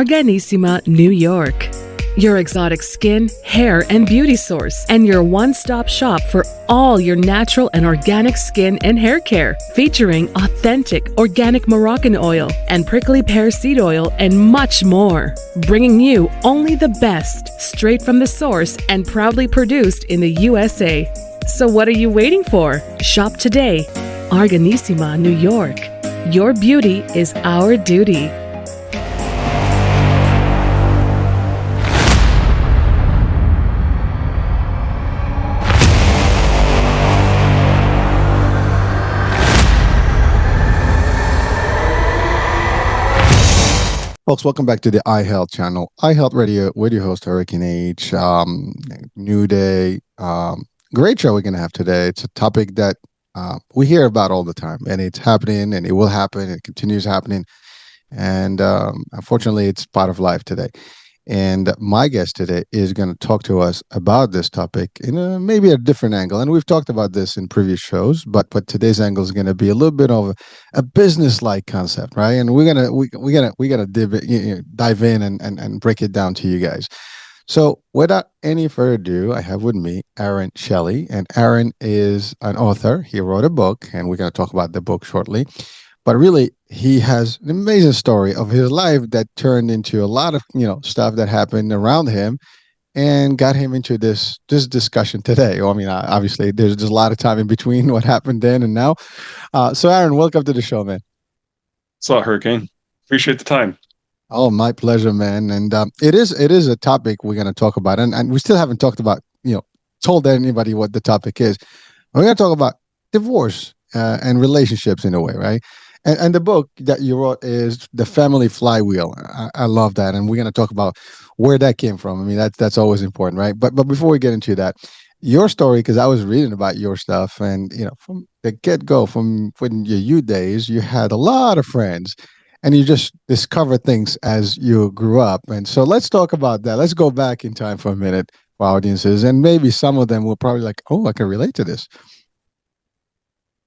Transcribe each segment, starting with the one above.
Organissima, New York. Your exotic skin, hair, and beauty source, and your one-stop shop for all your natural and organic skin and hair care, featuring authentic organic Moroccan oil and prickly pear seed oil and much more. Bringing you only the best, straight from the source and proudly produced in the USA. So what are you waiting for? Shop today. Organissima, New York. Your beauty is our duty. Folks, welcome back to the iHealth channel, iHealth Radio, with your host, Hurricane H. New day. Great show we're going to have today. It's a topic that we hear about all the time, and it's happening, and it will happen, and it continues happening. And unfortunately, it's part of life today. And my guest today is going to talk to us about this topic in maybe a different angle. And we've talked about this in previous shows, but today's angle is going to be a little bit of a business-like concept, right? And we're gonna dive in and break it down to you guys. So without any further ado, I have with me Aaron Shelley, and Aaron is an author. He wrote a book, and we're going to talk about the book shortly. But really, he has an amazing story of his life that turned into a lot of stuff that happened around him, and got him into this discussion today. Well, I mean, obviously, there's just a lot of time in between what happened then and now. So, Aaron, welcome to the show, man. What's up, Hurricane? Appreciate the time. Oh, my pleasure, man. And it is a topic we're going to talk about, and we still haven't talked about told anybody what the topic is. We're going to talk about divorce and relationships in a way, right? And the book that you wrote is The Family Flywheel. I love that. And we're going to talk about where that came from. I mean, that's always important, right? But before we get into that, your story, because I was reading about your stuff, and, from the get-go, from when your youth days, you had a lot of friends, and you just discovered things as you grew up. And so let's talk about that. Let's go back in time for a minute for our audiences, and maybe some of them will probably like, oh, I can relate to this.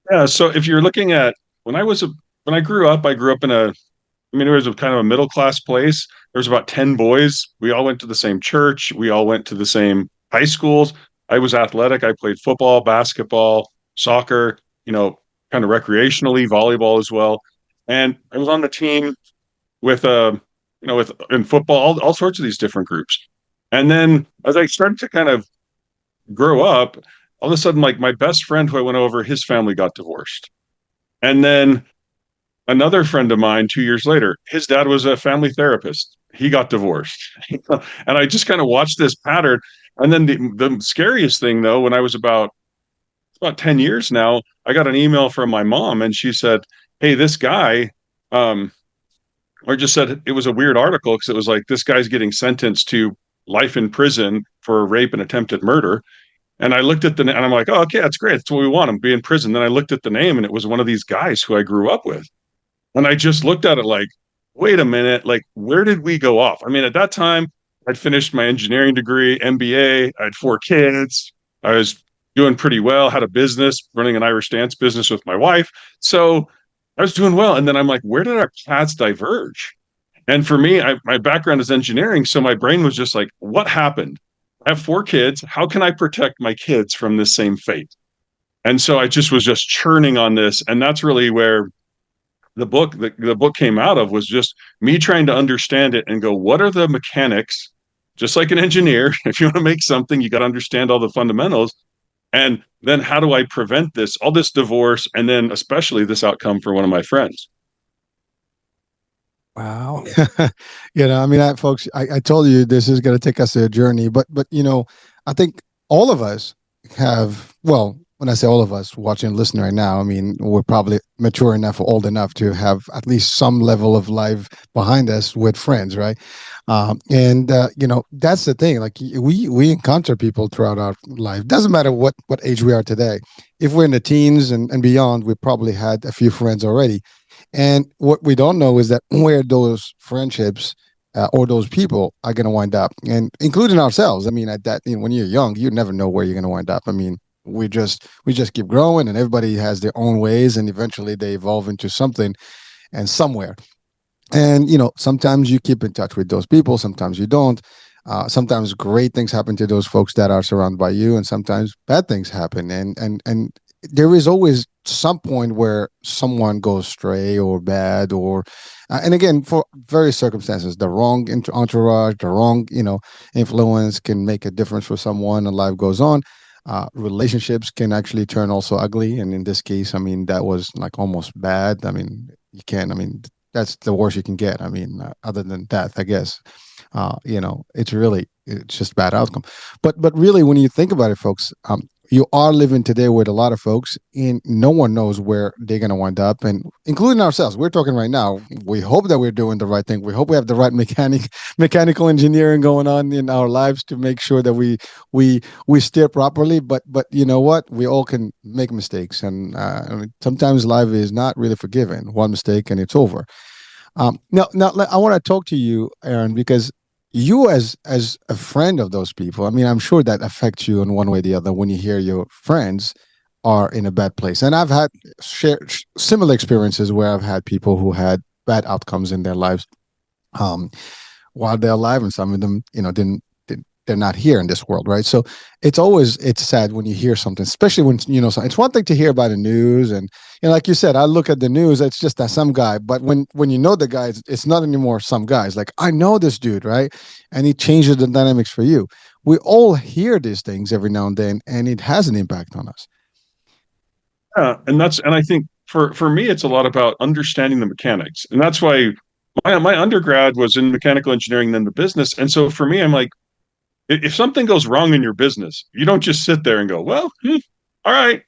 Yeah. So if you're looking at when I grew up, I grew up it was a kind of a middle class place. There was about 10 boys. We all went to the same church. We all went to the same high schools. I was athletic. I played football, basketball, soccer, kind of recreationally, volleyball as well. And I was on the team with in football, all sorts of these different groups. And then as I started to kind of grow up, all of a sudden, like, my best friend who I went over, his family got divorced. And then another friend of mine, 2 years later, his dad was a family therapist. He got divorced. And I just kind of watched this pattern. And then the scariest thing, though, when I was about 10 years now, I got an email from my mom, and she said, hey, this guy, or just said it was a weird article because it was like, this guy's getting sentenced to life in prison for rape and attempted murder. And I looked at and I'm like, oh, okay, that's great. That's what we want him to be in prison. Then I looked at the name, and it was one of these guys who I grew up with. And I just looked at it like, wait a minute, like, where did we go off? I mean, at that time, I'd finished my engineering degree, MBA. I had 4 kids. I was doing pretty well, had a business, running an Irish dance business with my wife. So I was doing well. And then I'm like, where did our paths diverge? And for me, my background is engineering. So my brain was just like, what happened? I have 4 kids. How can I protect my kids from this same fate? And so I just was churning on this. And that's really where the book came out of, was just me trying to understand it and go, what are the mechanics? Just like an engineer, if you want to make something, you got to understand all the fundamentals. And then how do I prevent all this divorce, and then especially this outcome for one of my friends? Wow. I mean, folks, I told you this is going to take us a journey, but I think all of us have, well, when I say all of us watching and listening right now, I mean, we're probably mature enough or old enough to have at least some level of life behind us with friends, right? And that's the thing. Like, we encounter people throughout our life. Doesn't matter what age we are today. If we're in the teens and beyond, we probably had a few friends already. And what we don't know is that where those friendships or those people are going to wind up, and including ourselves. I mean, at that, when you're young, you never know where you're going to wind up. I mean, we just keep growing, and everybody has their own ways, and eventually they evolve into something and somewhere. And sometimes you keep in touch with those people, sometimes you don't. Sometimes great things happen to those folks that are surrounded by you, and sometimes bad things happen. And there is always some point where someone goes stray or bad, or and again, for various circumstances, the wrong entourage, the wrong influence can make a difference for someone, and life goes on. Relationships can actually turn also ugly, and in this case, I mean, that was like almost bad. I mean, you can't. I mean, that's the worst you can get. I mean, other than death, I guess. It's just bad outcome. But really, when you think about it, folks, you are living today with a lot of folks, and no one knows where they're going to wind up, and including ourselves. We're talking right now. We hope that we're doing the right thing. We hope we have the right mechanical engineering going on in our lives to make sure that we steer properly. But you know what? We all can make mistakes, and I mean, sometimes life is not really forgiving. One mistake and it's over. Now, I want to talk to you, Aaron, because you, as a friend of those people, I mean, I'm sure that affects you in one way or the other when you hear your friends are in a bad place. And I've had similar experiences where I've had people who had bad outcomes in their lives, um, while they're alive, and some of them, they're not here in this world, right? So it's sad when you hear something, especially when so it's one thing to hear about the news, and like you said, I look at the news, it's just that some guy, but when you know the guy, it's not anymore some guy. It's like, I know this dude, right? And he changes the dynamics for you. We all hear these things every now and then, and it has an impact on us. Yeah, and I think for me, it's a lot about understanding the mechanics, and that's why my undergrad was in mechanical engineering, then the business. And so for me, I'm like, if something goes wrong in your business, you don't just sit there and go, well, all right.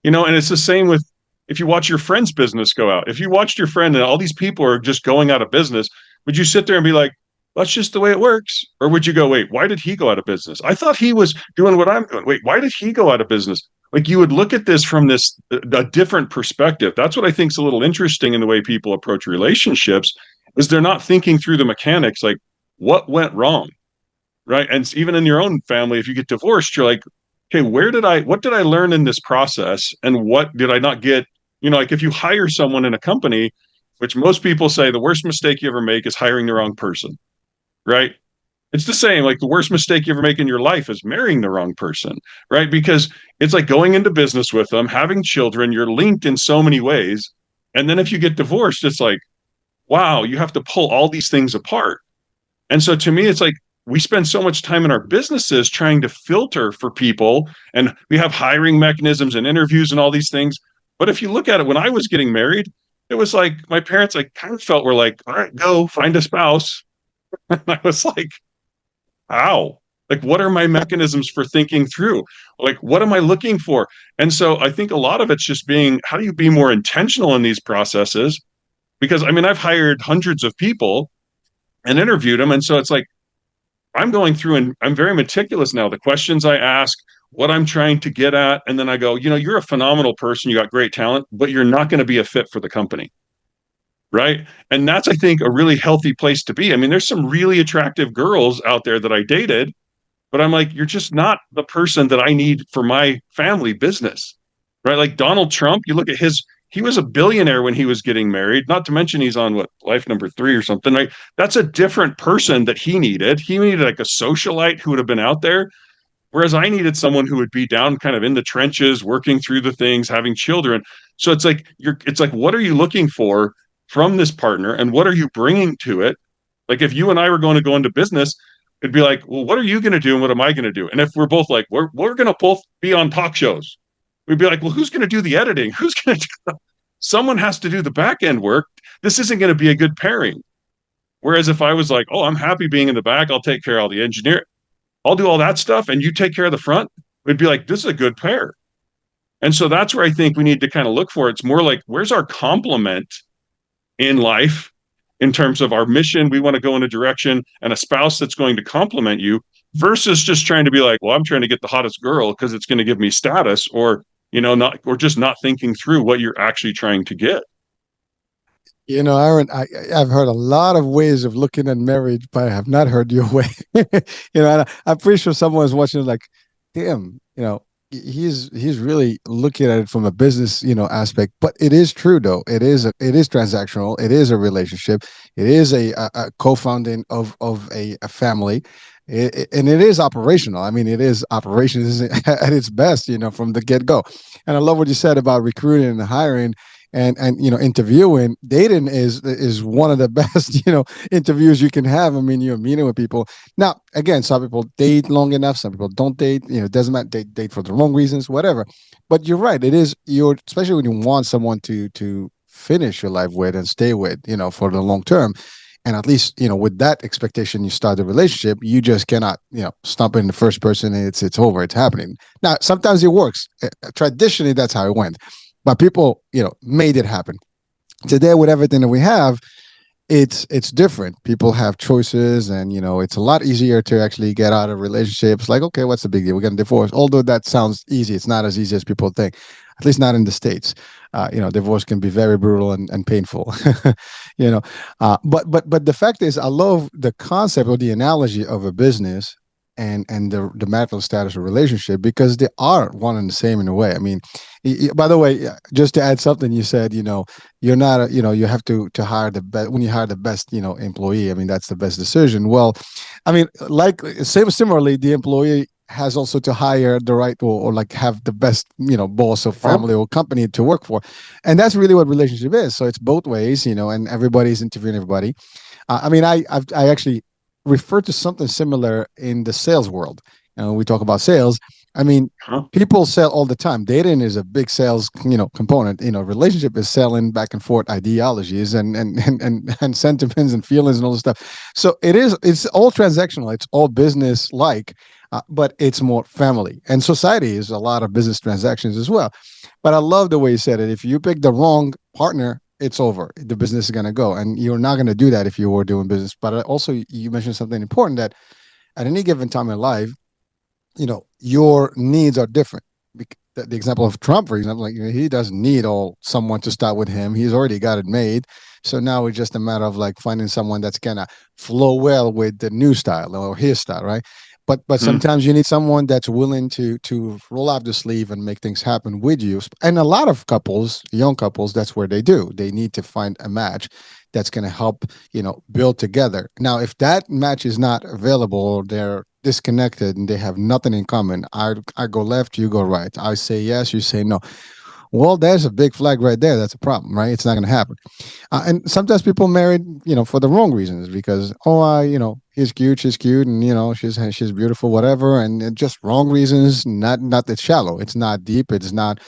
And it's the same with if you watch your friend's business go out. If you watched your friend and all these people are just going out of business, would you sit there and be like, that's just the way it works? Or would you go, wait, why did he go out of business? I thought he was doing what I'm doing. Wait, why did he go out of business? Like, you would look at this from a different perspective. That's what I think is a little interesting in the way people approach relationships, is they're not thinking through the mechanics, like what went wrong, right? And even in your own family, if you get divorced, you're like, okay, what did I learn in this process, and what did I not get? Like, if you hire someone in a company, which most people say the worst mistake you ever make is hiring the wrong person, right? It's the same, like the worst mistake you ever make in your life is marrying the wrong person, right? Because it's like going into business with them, having children, you're linked in so many ways. And then if you get divorced, it's like, wow, you have to pull all these things apart. And so to me, it's like we spend so much time in our businesses trying to filter for people, and we have hiring mechanisms and interviews and all these things. But if you look at it, when I was getting married, it was like my parents, like, kind of felt, were like, all right, go find a spouse. And I was like, how? Like, what are my mechanisms for thinking through? Like, what am I looking for? And so I think a lot of it's just being, how do you be more intentional in these processes? Because I mean, I've hired hundreds of people and interviewed them. And so it's like, I'm going through and I'm very meticulous now. The questions I ask, what I'm trying to get at. And then I go, you're a phenomenal person. You got great talent, but you're not going to be a fit for the company. Right. And that's, I think, a really healthy place to be. I mean, there's some really attractive girls out there that I dated, but I'm like, you're just not the person that I need for my family business. Right. Like Donald Trump, you look at he was a billionaire when he was getting married, not to mention he's on life number 3 or something. Right. That's a different person that he needed. He needed like a socialite who would have been out there. Whereas I needed someone who would be down kind of in the trenches, working through the things, having children. So it's like, what are you looking for from this partner, and what are you bringing to it? Like, if you and I were going to go into business, it'd be like, well, what are you going to do and what am I going to do? And if we're both like, we're going to both be on talk shows, we'd be like, well, who's going to do the editing? Who's going to do someone has to do the back end work. This isn't going to be a good pairing. Whereas if I was like, oh, I'm happy being in the back, I'll take care of all the engineer, I'll do all that stuff, and you take care of the front, we'd be like, this is a good pair. And so that's where I think we need to kind of look for. It's more like, where's our complement in life in terms of our mission? We want to go in a direction, and a spouse that's going to complement you, versus just trying to be like, well, I'm trying to get the hottest girl because it's going to give me status, or just not thinking through what you're actually trying to get. Aaron, I've heard a lot of ways of looking at marriage, but I have not heard your way. I'm pretty sure someone is watching like, damn, he's really looking at it from a business, aspect. But it is true, though. It is transactional. It is a relationship. It is a co-founding of a family. And it is operational. I mean, it is operations at its best, from the get-go. And I love what you said about recruiting and hiring and interviewing. Dating is one of the best interviews you can have. I mean, you're meeting with people. Now, again, some people date long enough, some people don't date. It doesn't matter. They date for the wrong reasons, whatever. But you're right. It is especially when you want someone to finish your life with and stay with, for the long term. And at least, with that expectation, you start the relationship. You just cannot, stump in the first person. And it's over. It's happening. Now, sometimes it works. Traditionally, that's how it went. But people, made it happen. Today, with everything that we have, it's different. People have choices, and it's a lot easier to actually get out of relationships. Like, okay, what's the big deal? We're gonna divorce. Although that sounds easy, it's not as easy as people think. At least not in the States. Divorce can be very brutal and painful. But the fact is, I love the concept or the analogy of a business and the marital status of relationship, because they are one and the same in a way. I mean, by the way, just to add something, you said, you're not, you have to hire the best. When you hire the best, employee, I mean, that's the best decision. Well, I mean, like similarly, the employee has also to hire the right or like have the best, boss or family or company to work for. And that's really what relationship is. So it's both ways, and everybody's interviewing everybody. I mean, I actually refer to something similar in the sales world. We talk about sales. I mean, people sell all the time. Dating is a big sales, component. Relationship is selling back and forth ideologies and sentiments and feelings and all this stuff. So it's all transactional. It's all business like, but it's more family. And society is a lot of business transactions as well. But I love the way you said it. If you pick the wrong partner, it's over. The business is going to go. And you're not going to do that if you were doing business. But also, you mentioned something important, that at any given time in life, your needs are different. The example of Trump, for example, like, he doesn't need someone to start with him. He's already got it made. So now it's just a matter of like finding someone that's going to flow well with the new style or his style, right? But sometimes you need someone that's willing to roll up the sleeve and make things happen with you. And a lot of couples, young couples, that's where they do. They need to find a match that's going to help, build together. Now, if that match is not available, or they're disconnected and they have nothing in common, I go left, you go right. I say yes, you say no. Well, there's a big flag right there. That's a problem, right? It's not going to happen. And sometimes people married, for the wrong reasons, because, he's cute, she's cute, and, she's beautiful, whatever. And just wrong reasons, not it's shallow. It's not deep. It's not,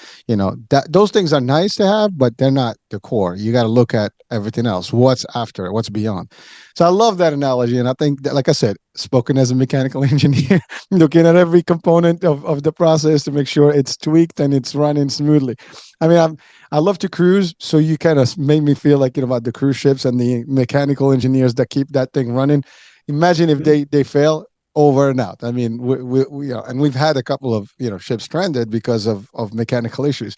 those things are nice to have, but they're not the core. You got to look at everything else. What's after, what's beyond. So I love that analogy. And I think that, like I said, spoken as a mechanical engineer, looking at every component of the process to make sure it's tweaked and it's running smoothly. I mean, I love to cruise, so you kind of made me feel like, about the cruise ships and the mechanical engineers that keep that thing running. Imagine if they fail, over and out. I mean, we and we've had a couple of ships stranded because of mechanical issues.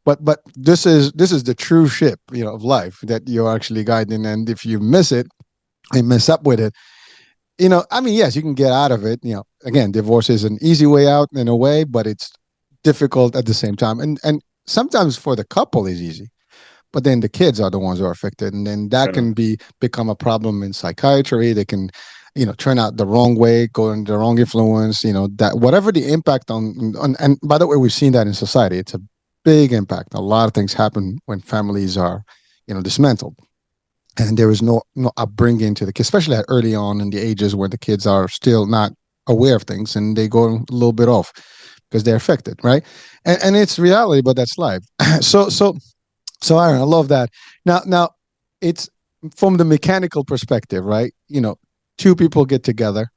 But this is the true ship of life that you're actually guiding, and if you miss it and mess up with it, I mean, yes, you can get out of it. Again, divorce is an easy way out in a way, but it's difficult at the same time. And sometimes for the couple is easy, but then the kids are the ones who are affected, and then that can become a problem in psychiatry. They can, turn out the wrong way, go in the wrong influence. That whatever the impact on. And by the way, we've seen that in society. It's a big impact. A lot of things happen when families are, dismantled, and there is no upbringing to the kids, especially early on in the ages where the kids are still not aware of things and they go a little bit off because they're affected, right? And it's reality, but that's life. So Aaron, I love that. Now it's from the mechanical perspective, right? Two people get together.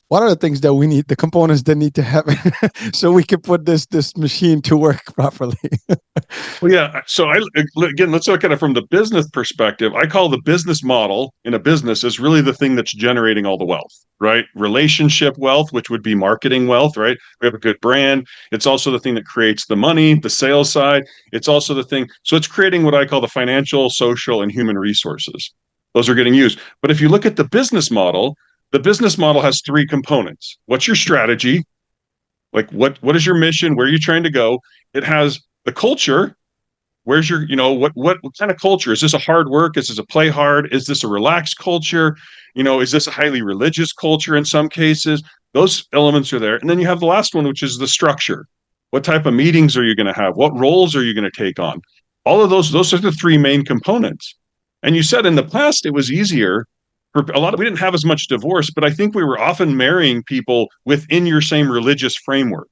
What are the things that we need, the components that need to happen so we can put this machine to work properly? Well, yeah. So again, let's look at it from the business perspective. I call the business model in a business is really the thing that's generating all the wealth, right? Relationship wealth, which would be marketing wealth, right? We have a good brand. It's also the thing that creates the money, the sales side. It's also the thing. So it's creating what I call the financial, social, and human resources. Those are getting used. But if you look at the business model has three components. What's your strategy? Like what is your mission? Where are you trying to go? It has the culture. Where's your, what kind of culture? Is this a hard work? Is this a play hard? Is this a relaxed culture? Is this a highly religious culture in some cases? Those elements are there. And then you have the last one, which is the structure. What type of meetings are you going to have? What roles are you going to take on? All of those are the three main components. And you said in the past it was easier for a lot of, we didn't have as much divorce, but I think we were often marrying people within your same religious framework,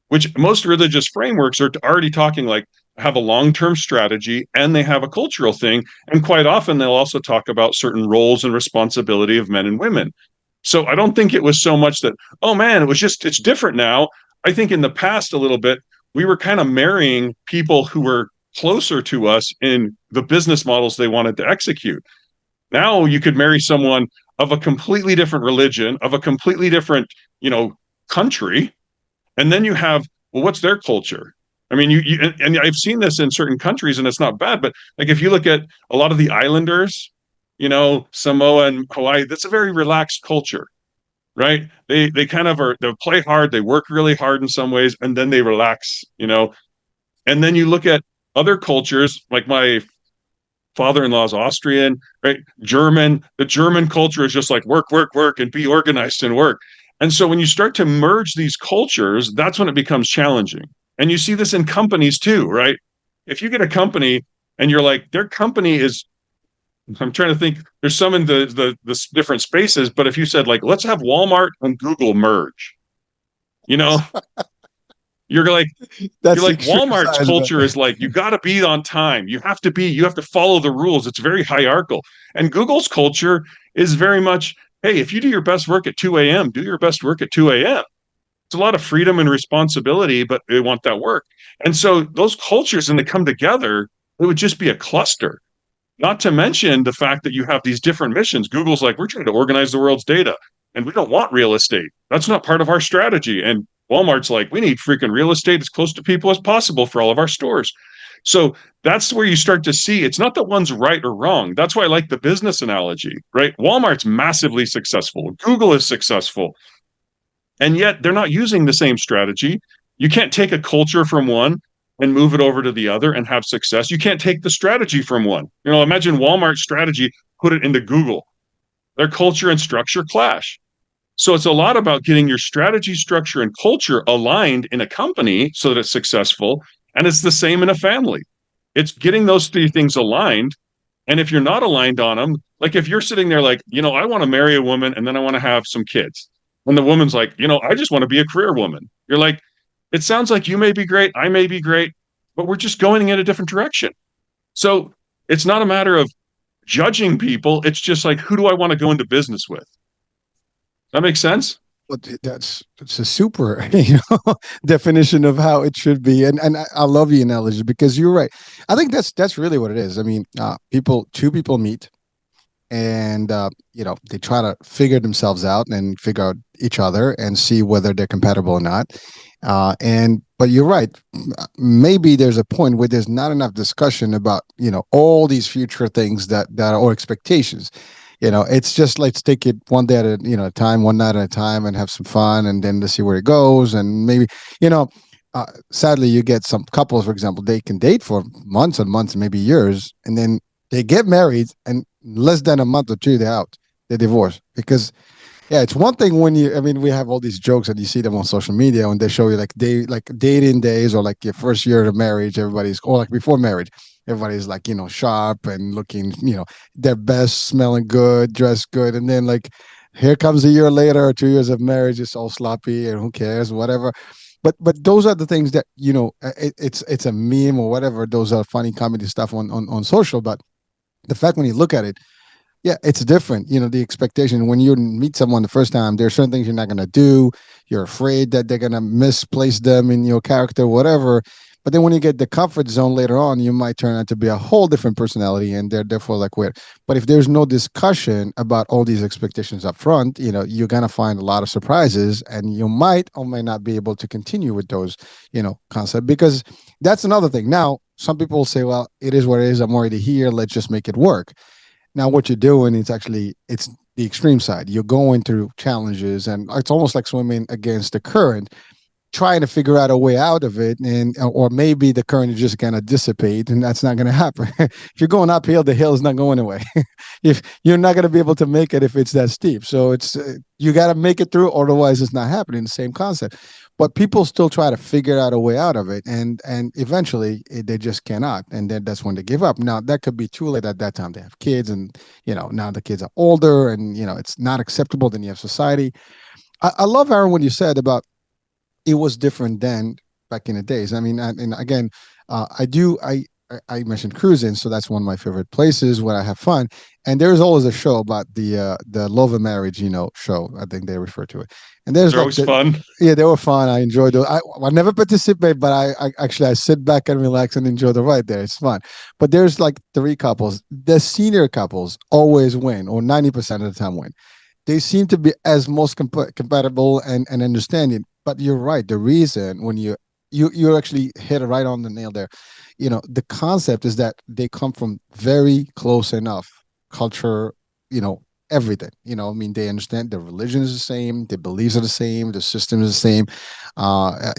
which most religious frameworks are already talking like have a long-term strategy and they have a cultural thing. And quite often they'll also talk about certain roles and responsibility of men and women. So I don't think it was so much that, oh man, it's different now. I think in the past a little bit, we were kind of marrying people who were closer to us in the business models they wanted to execute. Now you could marry someone of a completely different religion, of a completely different, country, and then you have, well, what's their culture? I mean, and I've seen this in certain countries, and it's not bad. But like, if you look at a lot of the islanders, Samoa and Hawaii, that's a very relaxed culture, right? They kind of they play hard, they work really hard in some ways, and then they relax, And then you look at other cultures, like my father-in-law is Austrian, right? German. The German culture is just like work, work, work, and be organized and work. And so when you start to merge these cultures, that's when it becomes challenging. And you see this in companies too, right? If you get a company and you're like, their company is, I'm trying to think, there's some in the different spaces, but if you said like, let's have Walmart and Google merge, you're like, Walmart's culture is like, you got to be on time. You have to follow the rules. It's very hierarchical. And Google's culture is very much, hey, if you do your best work at 2 a.m., do your best work at 2 a.m. It's a lot of freedom and responsibility, but they want that work. And so those cultures, when they come together, it would just be a cluster. Not to mention the fact that you have these different missions. Google's like, we're trying to organize the world's data, and we don't want real estate. That's not part of our strategy. And Walmart's like, we need freaking real estate as close to people as possible for all of our stores. So that's where you start to see it's not that one's right or wrong. That's why I like the business analogy, right? Walmart's massively successful. Google is successful. And yet they're not using the same strategy. You can't take a culture from one and move it over to the other and have success. You can't take the strategy from one. Imagine Walmart's strategy, put it into Google. Their culture and structure clash. So it's a lot about getting your strategy, structure, and culture aligned in a company so that it's successful. And it's the same in a family. It's getting those three things aligned. And if you're not aligned on them, like if you're sitting there like, I want to marry a woman and then I want to have some kids. And the woman's like, I just want to be a career woman. You're like, it sounds like you may be great, I may be great, but we're just going in a different direction. So it's not a matter of judging people. It's just like, who do I want to go into business with? That makes sense? Well, that's a super definition of how it should be, and I love the analogy because you're right. I think that's really what it is. I mean, two people meet, and they try to figure themselves out and figure out each other and see whether they're compatible or not. But you're right. Maybe there's a point where there's not enough discussion about all these future things that are or expectations. It's just let's take it one day at a time, one night at a time, and have some fun, and then to see where it goes. And maybe sadly, you get some couples, for example, they can date for months and months, maybe years, and then they get married, and less than a month or two, they're out, they divorce. Because it's one thing when we have all these jokes and you see them on social media when they show you like dating days or like your first year of marriage, or like before marriage. Everybody's like, sharp and looking, their best, smelling good, dressed good. And then like, here comes a year later or 2 years of marriage, it's all sloppy and who cares, whatever. But those are the things that, it's a meme or whatever. Those are funny comedy stuff on social. But the fact when you look at it, it's different. The expectation when you meet someone the first time, there are certain things you're not going to do. You're afraid that they're going to misplace them in your character, whatever. But then when you get the comfort zone later on, you might turn out to be a whole different personality, and they're therefore like weird. But if there's no discussion about all these expectations up front, you're going to find a lot of surprises, and you might or may not be able to continue with those, concepts. Because that's another thing. Now, some people say, well, it is what it is. I'm already here. Let's just make it work. Now, what you're doing is it's the extreme side. You're going through challenges, and it's almost like swimming against the current, trying to figure out a way out of it, and or maybe the current is just gonna dissipate, and that's not gonna happen. If you're going uphill, the hill is not going away. If you're not gonna be able to make it if it's that steep, so it's you got to make it through, otherwise it's not happening. The same concept, but people still try to figure out a way out of it, and eventually they just cannot, and then that's when they give up. Now that could be too late at that time. They have kids, and now the kids are older, and it's not acceptable. Then you have society. I love, Aaron, what you said about it was different then back in the days. I mean, and again, I mentioned cruising, so that's one of my favorite places where I have fun. And there's always a show about the Love and Marriage, show. I think they refer to it. And there's They're always fun. Yeah, they were fun. I enjoyed those. I never participate, but I actually I sit back and relax and enjoy the ride there. It's fun. But there's like three couples. The senior couples always win, or 90% of the time win. They seem to be as most compatible and understanding. But you're right. The reason when you actually hit it right on the nail there. The concept is that they come from very close enough culture, everything. I mean, they understand the religion is the same, the beliefs are the same, the system is the same.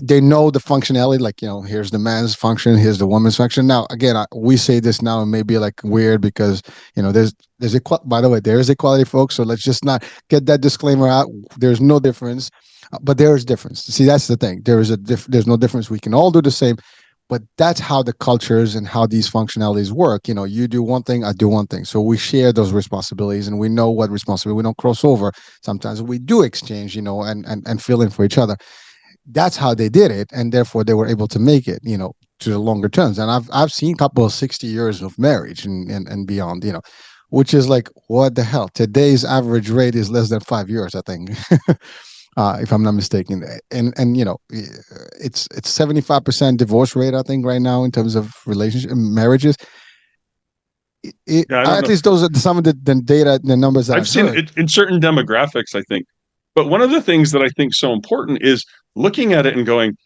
They know the functionality, like, here's the man's function, here's the woman's function. Now, again, we say this now and maybe like weird because, by the way, there is equality, folks. So let's just not get that disclaimer out. There's no difference. But there is difference. See, that's the thing. There's no difference. We can all do the same, but that's how the cultures and how these functionalities work. You do one thing, I do one thing. So we share those responsibilities, and we know what responsibility. We don't cross over. Sometimes we do exchange, and fill in for each other. That's how they did it, and therefore they were able to make it, to the longer terms. And I've seen couples 60 years of marriage and beyond, which is like, what the hell? Today's average rate is less than 5 years, I think. If I'm not mistaken, and it's 75% divorce rate, I think, right now in terms of relationship marriages. At least those are some of the data, the numbers that I've seen it in certain demographics, I think. But one of the things that I think is so important is looking at it and going,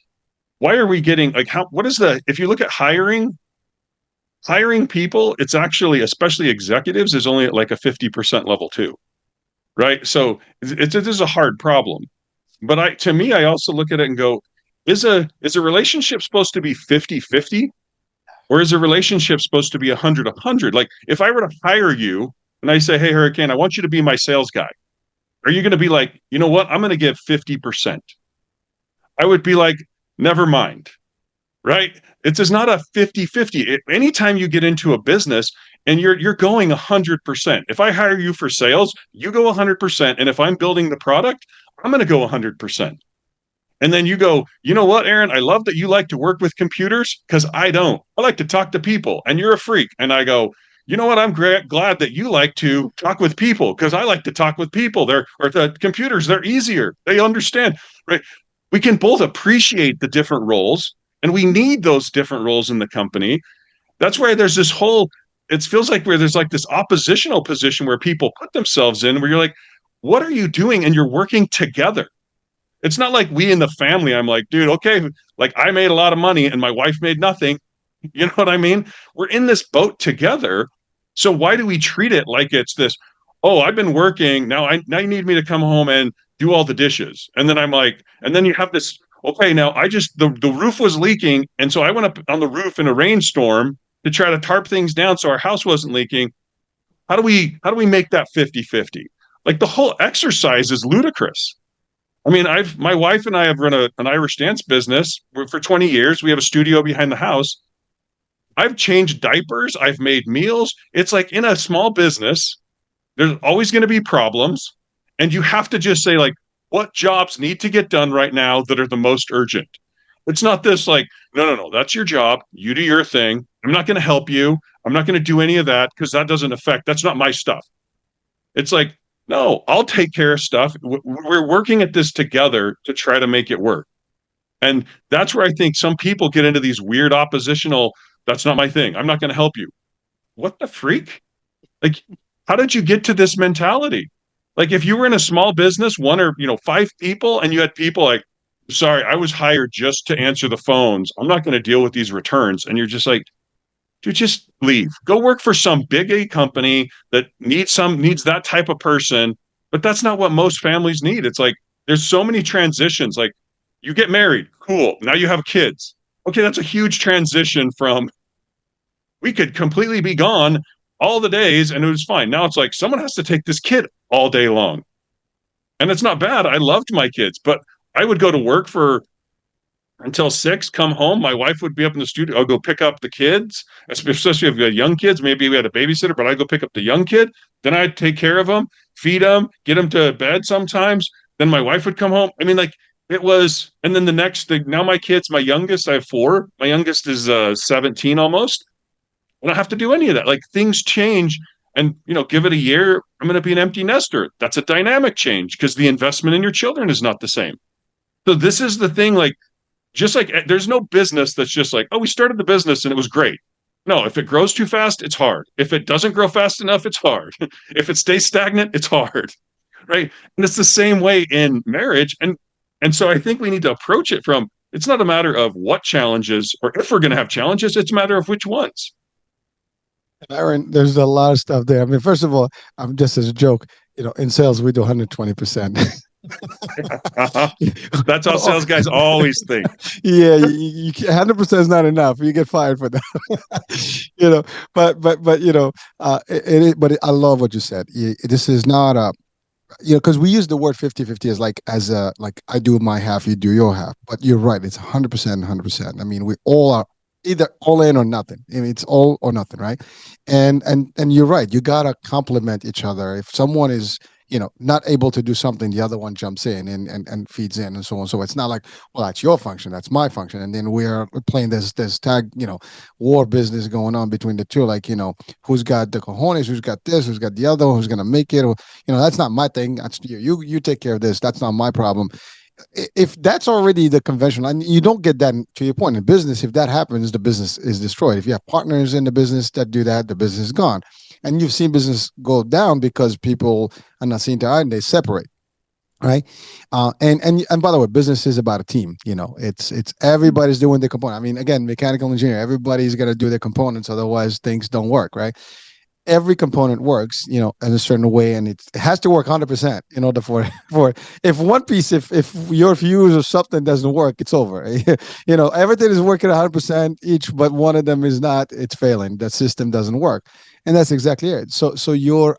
why are we getting if you look at hiring people, it's actually, especially executives, is only at like a 50% level too. Right. So it is a hard problem. But I also look at it and go, is a relationship supposed to be 50-50? Or is a relationship supposed to be 100-100? Like, if I were to hire you and I say, hey, Hurricane, I want you to be my sales guy, are you going to be like, you know what? I'm going to give 50%. I would be like, never mind. Right? It's not a 50-50. Anytime you get into a business and you're going 100%. If I hire you for sales, you go 100%. And if I'm building the product, I'm going to go 100%. And then you go, you know what, Aaron, I love that you like to work with computers because I don't. I like to talk to people and you're a freak. And I go, you know what, I'm glad that you like to talk with people because I like to talk with people. The computers, they're easier. They understand, right? We can both appreciate the different roles, and we need those different roles in the company. That's why there's this whole, it feels like where there's like this oppositional position where people put themselves in, where you're like, what are you doing? And you're working together. It's not like we in the family, I'm like, dude, okay, like I made a lot of money and my wife made nothing. You know what I mean? We're in this boat together. So why do we treat it like it's this, oh, I've been working, now you need me to come home and do all the dishes. And then I'm like, and then you have this, okay, now the roof was leaking. And so I went up on the roof in a rainstorm to try to tarp things down so our house wasn't leaking. How do we make that 50-50? Like, the whole exercise is ludicrous. I mean, my wife and I have run an Irish dance business for 20 years. We have a studio behind the house. I've changed diapers. I've made meals. It's like, in a small business, there's always going to be problems. And you have to just say, like, what jobs need to get done right now that are the most urgent? It's not this like, no, that's your job. You do your thing. I'm not going to help you. I'm not going to do any of that because that's not my stuff. It's like, no, I'll take care of stuff. We're working at this together to try to make it work. And that's where I think some people get into these weird oppositional, that's not my thing, I'm not going to help you. What the freak? Like, how did you get to this mentality? Like, if you were in a small business, 1 or 5 people, and you had people like, sorry, I was hired just to answer the phones, I'm not going to deal with these returns. And you're just like, dude, just leave. Go work for some big A company that needs that type of person. But that's not what most families need. It's like, there's so many transitions. Like, You get married, cool. Now you have kids. Okay, that's a huge transition from we could completely be gone all the days and it was fine. Now it's like someone has to take this kid all day long. And it's not bad. I loved my kids, but I would go to work for until 6, come home. My wife would be up in the studio. I'll go pick up the kids, especially if we had young kids. Maybe we had a babysitter, but I'd go pick up the young kid. Then I'd take care of them, feed them, get them to bed sometimes. Then my wife would come home. I mean, like it was, and then the next thing, now my kids, my youngest, I have 4. My youngest is 17 almost. I don't have to do any of that. Like things change and, give it a year. I'm going to be an empty nester. That's a dynamic change because the investment in your children is not the same. So this is the thing, like, just like there's no business that's just like, oh, we started the business and it was great. No, if it grows too fast, it's hard. If it doesn't grow fast enough, it's hard. If it stays stagnant, it's hard. Right. And it's the same way in marriage. And so I think we need to approach it from it's not a matter of what challenges or if we're going to have challenges, it's a matter of which ones. Aaron, there's a lot of stuff there. I mean, first of all, I'm just as a joke, in sales, we do 120%. That's how sales guys always think. Yeah, you 100% is not enough. You get fired for that. But I love what you said. This is not a, because we use the word 50-50 as I do my half, you do your half. But you're right. It's 100%, 100%. I mean, we all are either all in or nothing. I mean, it's all or nothing, right? And you're right. You gotta complement each other. If someone is not able to do something, the other one jumps in and feeds in and so on. So it's not like, well, that's your function, that's my function. And then we're playing this tag, war business going on between the two. Like, who's got the cojones, who's got this, who's got the other, who's going to make it. Or, that's not my thing. That's you take care of this. That's not my problem. If that's already the conventional, and you don't get that to your point in business, if that happens, the business is destroyed. If you have partners in the business that do that, the business is gone. And you've seen business go down because people are not seen to eye and they separate, right? And by the way, business is about a team. It's everybody's doing the component. I mean, again, mechanical engineer, everybody's got to do their components, otherwise things don't work, right? Every component works, in a certain way, and it has to work 100% in order for if one piece, if your fuse or something doesn't work, it's over. Everything is working 100% each, but one of them is not. It's failing. That system doesn't work, and that's exactly it. So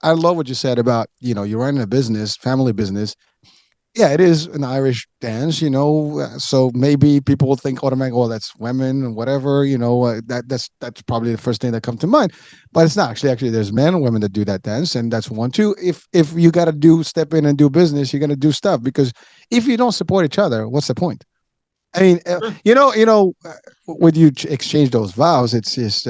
I love what you said about you're running a business, family business. Yeah, it is an Irish dance, so maybe people will think automatically, well, that's women and whatever, that's probably the first thing that comes to mind. But it's not actually there's men and women that do that dance, and that's one too. If you got to step in and do business, you're going to do stuff, because if you don't support each other, what's the point? I mean, when you exchange those vows, it's just,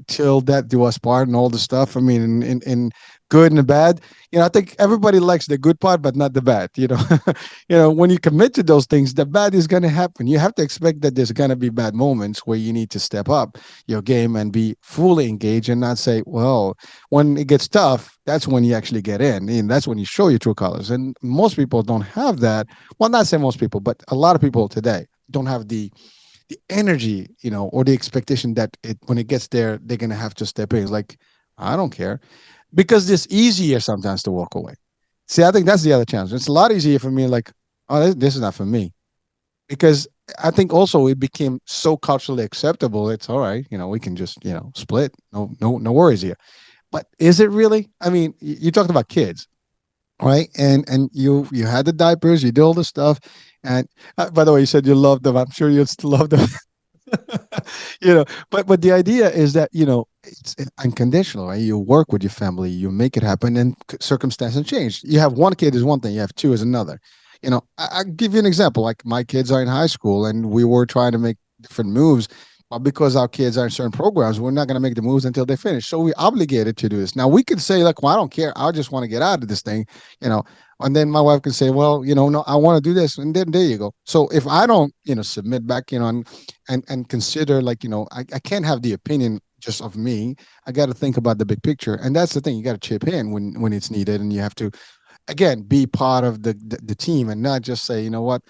till death do us part and all the stuff. I mean, in good and the bad, I think everybody likes the good part, but not the bad. When you commit to those things, the bad is going to happen. You have to expect that there's going to be bad moments where you need to step up your game and be fully engaged and not say, well, when it gets tough, that's when you actually get in. And that's when you show your true colors. And most people don't have that. Well, not say most people, but a lot of people today don't have the energy, or the expectation that when it gets there, they're going to have to step in. It's like, I don't care. Because it's easier sometimes to walk away. See, I think that's the other challenge. It's a lot easier for me, like, oh, this is not for me. Because I think also it became so culturally acceptable. It's all right, we can just, split. No worries here. But is it really? I mean, you talked about kids, right? And you had the diapers, you did all the stuff. And by the way, you said you loved them. I'm sure you'd still love them. But the idea is that it's unconditional, right? You work with your family, you make it happen, and circumstances change. You have one kid is one thing, you have two is another. I'll give you an example. Like, my kids are in high school, and we were trying to make different moves, but because our kids are in certain programs, we're not going to make the moves until they finish. So we're obligated to do this. Now we could say, like, well, I don't care, I just want to get out of this thing, and then my wife can say, well, no, I want to do this. And then there you go. So if I don't, submit back, and consider, like, I can't have the opinion just of me. I got to think about the big picture. And that's the thing. You got to chip in when it's needed. And you have to, again, be part of the team and not just say, you know what,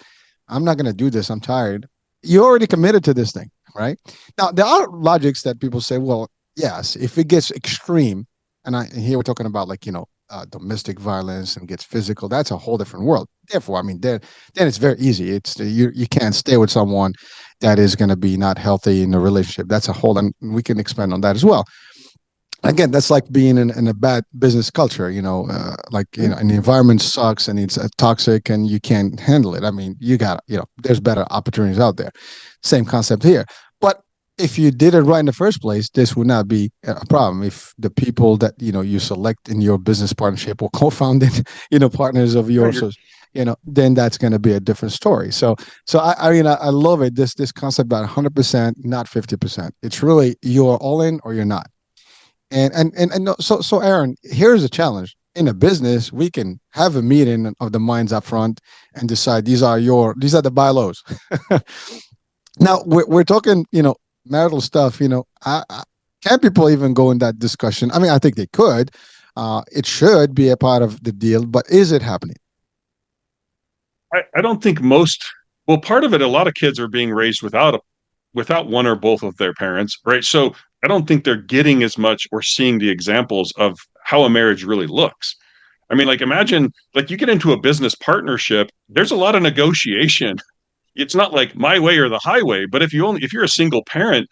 I'm not going to do this. I'm tired. You already committed to this thing, right? Now, there are logics that people say, well, yes, if it gets extreme, and here we're talking about, like, domestic violence and gets physical, that's a whole different world. Therefore, I mean, then it's very easy. It's you can't stay with someone that is going to be not healthy in a relationship. That's a whole, and we can expand on that as well. Again, that's like being in a bad business culture, and the environment sucks and it's toxic and you can't handle it. I mean, there's better opportunities out there. Same concept here. But if you did it right in the first place, this would not be a problem. If the people that, you select in your business partnership or co-founding, partners of yours, then that's going to be a different story. So I love it. This concept about 100%, not 50%. It's really, you're all in or you're not. So Aaron, here's a challenge. In a business, we can have a meeting of the minds up front and decide these are the bylaws. Now we're talking, marital stuff. Can people even go in that discussion? I mean, I think they could. It should be a part of the deal, but is it happening? I don't think part of it, a lot of kids are being raised without one or both of their parents, right? So I don't think they're getting as much or seeing the examples of how a marriage really looks. I mean, like, imagine, like, you get into a business partnership, there's a lot of negotiation. It's not like my way or the highway, but if you're a single parent,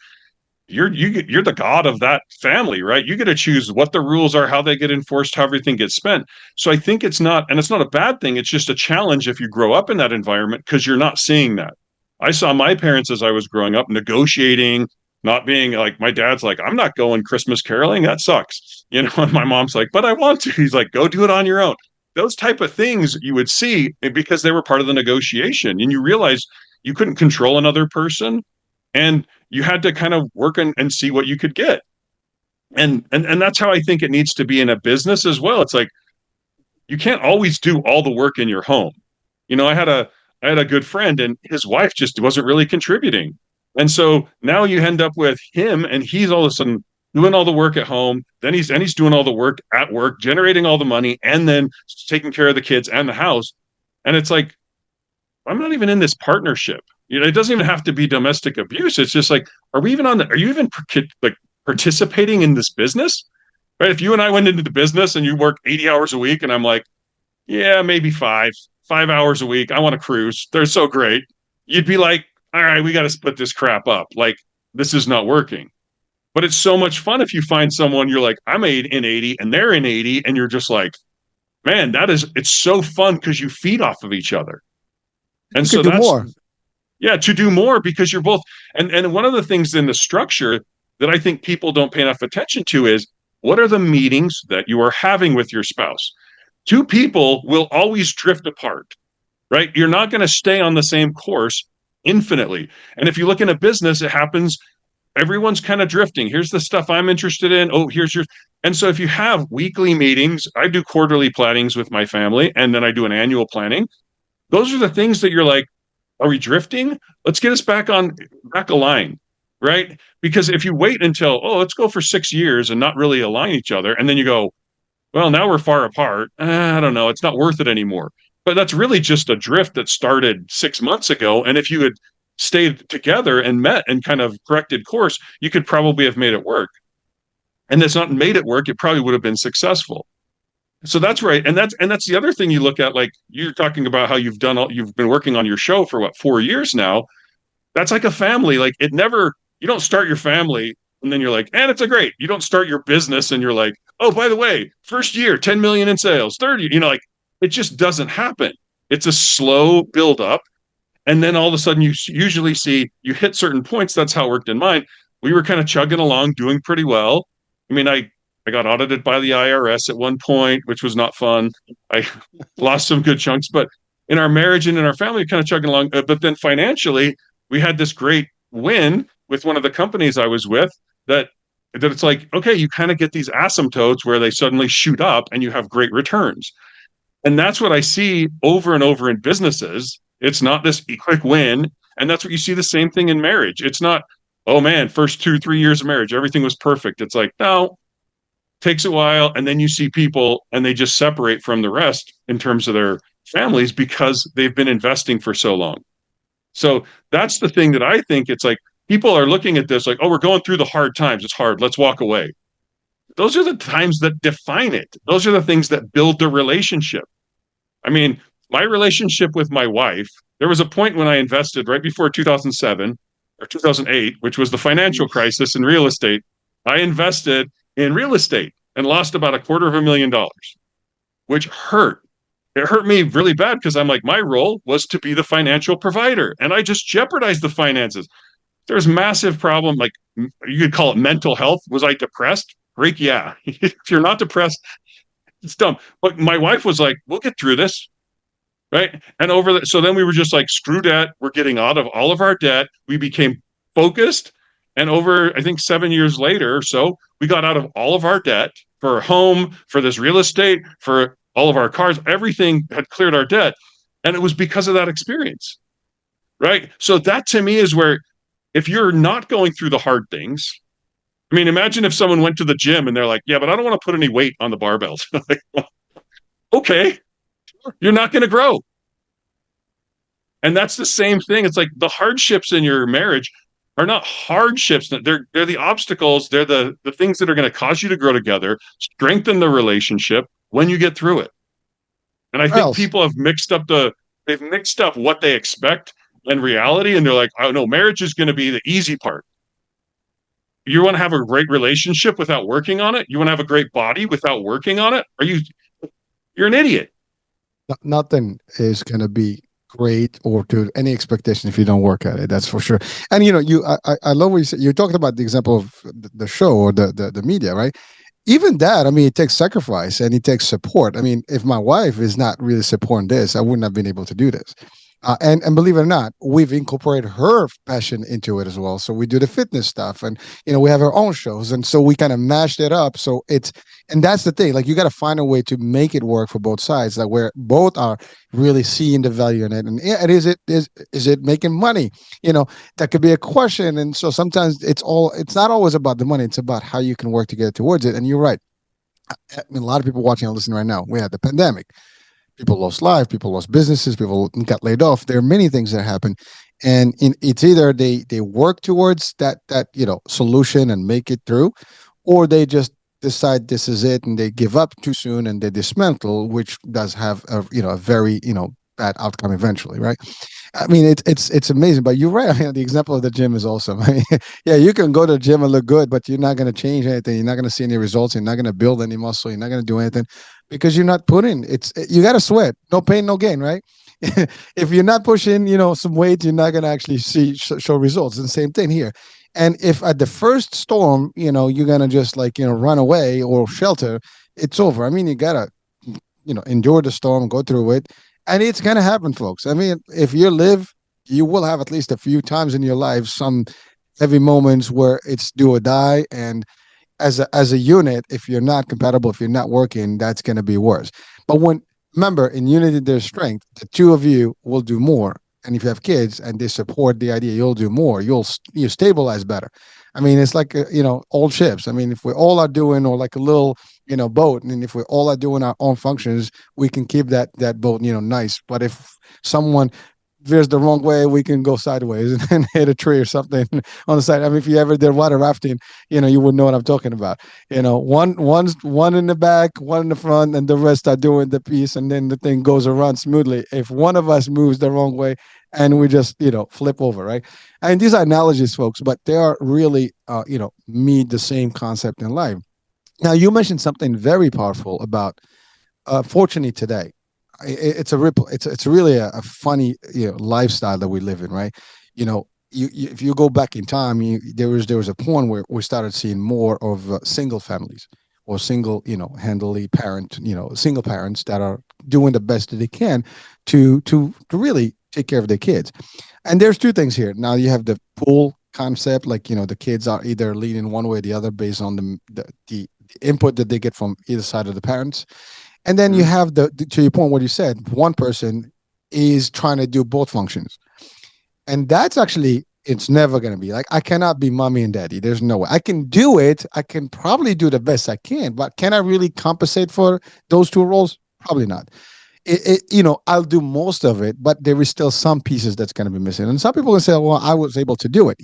you're the god of that family, right? You get to choose what the rules are, how they get enforced, how everything gets spent. So I think it's not a bad thing. It's just a challenge if you grow up in that environment, because you're not seeing that. I saw my parents as I was growing up negotiating, not being like, my dad's like, I'm not going Christmas caroling. That sucks. And my mom's like, but I want to. He's like, go do it on your own. Those type of things you would see because they were part of the negotiation, and you realize you couldn't control another person, and you had to kind of work and see what you could get. And that's how I think it needs to be in a business as well. It's like, you can't always do all the work in your home. I had a good friend, and his wife just wasn't really contributing. And so now you end up with him, and he's all of a sudden doing all the work at home. Then he's doing all the work at work, generating all the money, and then taking care of the kids and the house. And it's like, I'm not even in this partnership. It doesn't even have to be domestic abuse. It's just like, are you even like participating in this business? Right? If you and I went into the business and you work 80 hours a week, and I'm like, yeah, maybe 5 hours a week, I want to cruise. They're so great. You'd be like, all right, we got to split this crap up. Like, this is not working. But it's so much fun if you find someone, you're like, I'm in 80 and they're in 80. And you're just like, man, it's so fun because you feed off of each other. And so that's more. Yeah, to do more, because you're both. And one of the things in the structure that I think people don't pay enough attention to is, what are the meetings that you are having with your spouse? Two people will always drift apart, right? You're not going to stay on the same course infinitely. And if you look in a business, it happens. Everyone's kind of drifting. Here's the stuff I'm interested in. Oh, here's yours. And so if you have weekly meetings, I do quarterly plannings with my family, and then I do an annual planning. Those are the things that you're like, are we drifting? Let's get us back aligned, right? Because if you wait until, let's go for 6 years and not really align each other, and then you go, well, now we're far apart. I don't know. It's not worth it anymore. But that's really just a drift that started 6 months ago. And if you had stayed together and met and kind of corrected course, you could probably have made it work. And it's not made it work. It probably would have been successful. So that's right. And that's the other thing you look at, like you're talking about how you've been working on your show for 4 years now. That's like a family. Like, you don't start your family and then you're like, and it's great. You don't start your business and you're like, oh, by the way, first year, 10 million in sales, 30, like, it just doesn't happen. It's a slow build up. And then all of a sudden you usually see you hit certain points. That's how it worked in mine. We were kind of chugging along, doing pretty well. I mean, I got audited by the IRS at one point, which was not fun. I lost some good chunks, but in our marriage and in our family, kind of chugging along. But then financially, we had this great win with one of the companies I was with that it's like, okay, you kind of get these asymptotes where they suddenly shoot up and you have great returns. And that's what I see over and over in businesses. It's not this quick win. And that's what you see the same thing in marriage. It's not, oh man, first 2-3 years of marriage, everything was perfect. It's like, no, takes a while. And then you see people and they just separate from the rest in terms of their families because they've been investing for so long. So that's the thing that I think, it's like people are looking at this like, oh, we're going through the hard times. It's hard. Let's walk away. those are the times that define it. Those are the things that build the relationship. I mean, my relationship with my wife, there was a point when I invested right before 2007 or 2008, which was the financial crisis in real estate. I invested in real estate and lost about $250,000, which hurt. It hurt me really bad because I'm like, my role was to be the financial provider, and I just jeopardized the finances. There's massive problem, like you could call it mental health. Was I depressed? Rick, yeah. If you're not depressed, it's dumb. But my wife was like, we'll get through this. Right. And so then we were just like, screw debt. We're getting out of all of our debt. We became focused. And over, I think 7 years later or so, we got out of all of our debt for our home, for this real estate, for all of our cars. Everything had cleared our debt. And it was because of that experience. Right. So that to me is where, if you're not going through the hard things, I mean, imagine if someone went to the gym and they're like, yeah, but I don't want to put any weight on the barbells. Like, well, okay, you're not going to grow. And that's the same thing. It's like the hardships in your marriage are not hardships. They're the obstacles. They're the things that are going to cause you to grow together, strengthen the relationship when you get through it. And I think people have mixed up what they expect and reality. And they're like, oh no, marriage is going to be the easy part. You want to have a great relationship without working on it? You want to have a great body without working on it? You're an idiot. Nothing is going to be great or to any expectation if you don't work at it. That's for sure. And I love what you said. You talked about the example of the show or the media, right? Even that, I mean, it takes sacrifice and it takes support. I mean, if my wife is not really supporting this, I wouldn't have been able to do this. And believe it or not, we've incorporated her passion into it as well. So we do the fitness stuff, and we have our own shows, and so we kind of mashed it up. So and that's the thing. Like, you got to find a way to make it work for both sides, like where both are really seeing the value in it. And is it making money? That could be a question. And so sometimes it's not always about the money. It's about how you can work together towards it. And you're right. I mean, a lot of people watching and listening right now. We had the pandemic. People lost life, people lost businesses, people got laid off. There are many things that happen. And it's either they work towards that solution and make it through, or they just decide this is it and they give up too soon and they dismantle, which does have a very bad outcome eventually, right? I mean, it's amazing, but you're right. I mean, the example of the gym is awesome. I mean, yeah, you can go to the gym and look good, but you're not going to change anything. You're not going to see any results. You're not going to build any muscle. You're not going to do anything because you're not putting. You got to sweat. No pain, no gain, right? If you're not pushing, some weight, you're not going to actually show results. And the same thing here. And if at the first storm, you're going to just run away or shelter, it's over. I mean, you got to, endure the storm, go through it. And it's going to happen, folks. I mean, if you live, you will have at least a few times in your life some heavy moments where it's do or die. And as a unit, if you're not compatible, if you're not working, that's going to be worse. But remember, in unity, there's strength. The two of you will do more. And if you have kids and they support the idea, you'll do more. You stabilize better. I mean, it's like, old ships. I mean, if we all are doing, or like a little, boat, and if we all are doing our own functions, we can keep that boat, nice. But if someone veers the wrong way, we can go sideways and hit a tree or something on the side. I mean, if you ever did water rafting, you would know what I'm talking about. One in the back, one in the front, and the rest are doing the piece, and then the thing goes around smoothly. If one of us moves the wrong way, and we just, flip over, right? And these are analogies, folks, but they are really, mean the same concept in life. Now, you mentioned something very powerful about fortunately today. It's a ripple. It's really a funny lifestyle that we live in, right? If you go back in time, there was a point where we started seeing more of single families or single, handily parent, single parents that are doing the best that they can to really take care of their kids. And there's two things here. Now you have the pool concept, like, the kids are either leaning one way or the other based on the input that they get from either side of the parents. And then you have to your point, what you said, one person is trying to do both functions. And that's actually, it's never going to be like, I cannot be mommy and daddy. There's no way. I can do it. I can probably do the best I can, but can I really compensate for those two roles? Probably not. I'll do most of it, but there is still some pieces that's going to be missing. And some people will say, well, I was able to do it.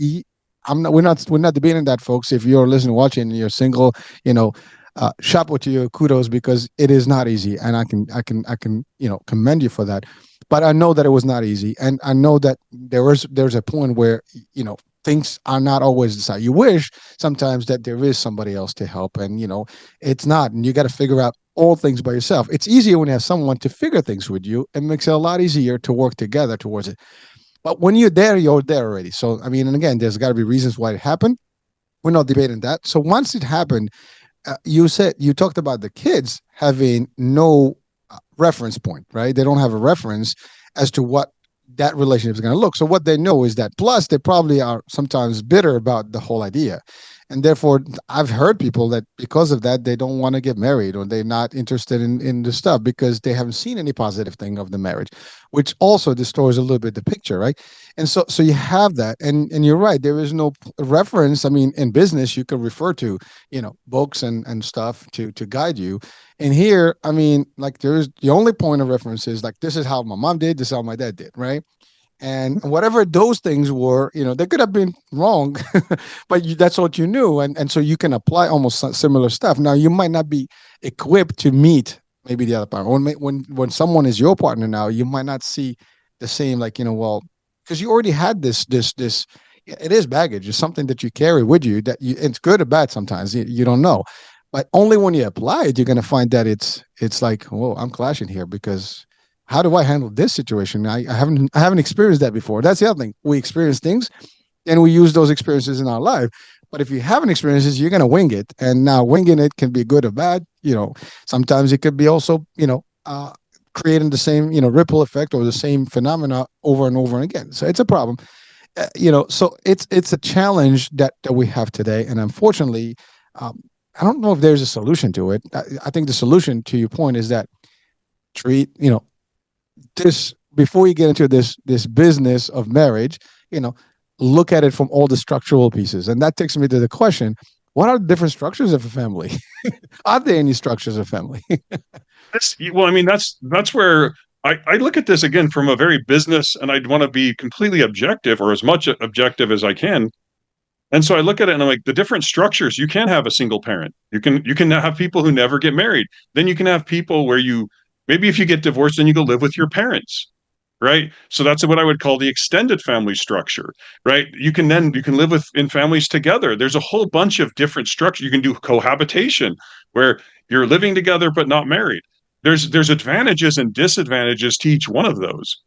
We're not debating that, folks. If you're listening, watching, and you're single, Shop with you, kudos, because it is not easy, and I can commend you for that. But I know that it was not easy, and I know that there's a point where things are not always decided. You wish sometimes that there is somebody else to help, and it's not, and you got to figure out all things by yourself. It's easier when you have someone to figure things with you. It makes it a lot easier to work together towards it. But when you're there already. So I mean, and again, there's got to be reasons why it happened. We're not debating that. So once it happened, you talked about the kids having no reference point, right? They don't have a reference as to what that relationship is going to look. So what they know is that. Plus, they probably are sometimes bitter about the whole idea, and therefore, I've heard people that because of that they don't want to get married, or they're not interested in the stuff because they haven't seen any positive thing of the marriage, which also distorts a little bit the picture, right? And so you have that, and you're right. There is no reference. I mean, in business, you can refer to books and stuff to guide you. And here, I mean, like there's the only point of reference is like this is how my mom did, this is how my dad did, right? And whatever those things were, they could have been wrong, but that's what you knew, and so you can apply almost similar stuff. Now you might not be equipped to meet maybe the other partner. When someone is your partner now, you might not see the same, like well, because you already had this. It is baggage. It's something that you carry with you that it's good or bad. Sometimes you don't know, but only when you apply it, you're going to find that it's like, whoa, I'm clashing here because how do I handle this situation? I haven't experienced that before. That's the other thing. We experience things and we use those experiences in our life. But if you haven't experienced it, you're going to wing it. And now winging it can be good or bad. Sometimes it could be also, creating the same, ripple effect or the same phenomena over and over again. So it's a problem. So it's a challenge that we have today. And unfortunately, I don't know if there's a solution to it. I think the solution to your point is that treat, this before you get into this business of marriage, look at it from all the structural pieces. And that takes me to the question, what are the different structures of a family? Are there any structures of family? Well, I mean, that's where I look at this again from a very business, and I'd want to be completely objective or as much objective as I can. And so I look at it and I'm like, the different structures, you can have a single parent. You can have people who never get married. Then you can have people where maybe if you get divorced, then you go live with your parents, right? So that's what I would call the extended family structure, right? You can live in families together. There's a whole bunch of different structures. You can do cohabitation where you're living together but not married. There's advantages and disadvantages to each one of those.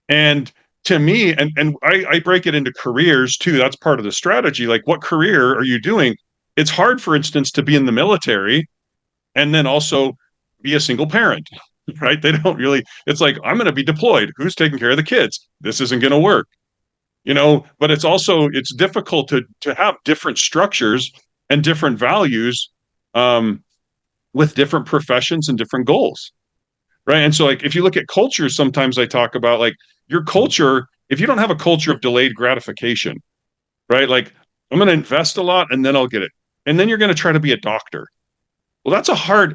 And to me, and I break it into careers too. That's part of the strategy. Like, what career are you doing? It's hard, for instance, to be in the military and then also be a single parent, right? They don't really, it's like, I'm going to be deployed. Who's taking care of the kids? This isn't going to work, but it's difficult to have different structures and different values with different professions and different goals. Right. And so, like, if you look at cultures, sometimes I talk about like your culture, if you don't have a culture of delayed gratification, right? Like, I'm going to invest a lot and then I'll get it. And then you're going to try to be a doctor. Well,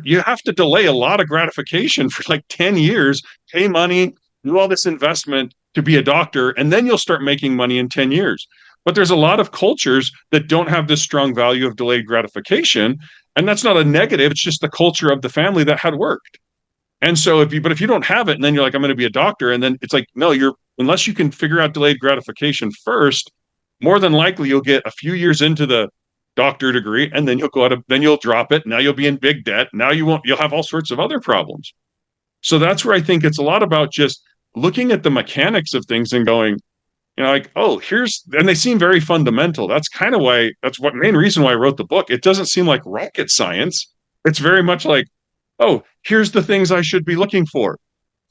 you have to delay a lot of gratification for like 10 years, pay money, do all this investment to be a doctor, and then you'll start making money in 10 years. But there's a lot of cultures that don't have this strong value of delayed gratification. And that's not a negative. It's just the culture of the family that had worked. And so if you don't have it, and then you're like, I'm going to be a doctor, and then it's like, no, unless you can figure out delayed gratification first, more than likely you'll get a few years into the doctor degree, and then then you'll drop it. Now you'll be in big debt. Now you'll have all sorts of other problems. So that's where I think it's a lot about just looking at the mechanics of things and going, like, oh, and they seem very fundamental. That's what main reason why I wrote the book. It doesn't seem like rocket science. It's very much like, oh, here's the things I should be looking for.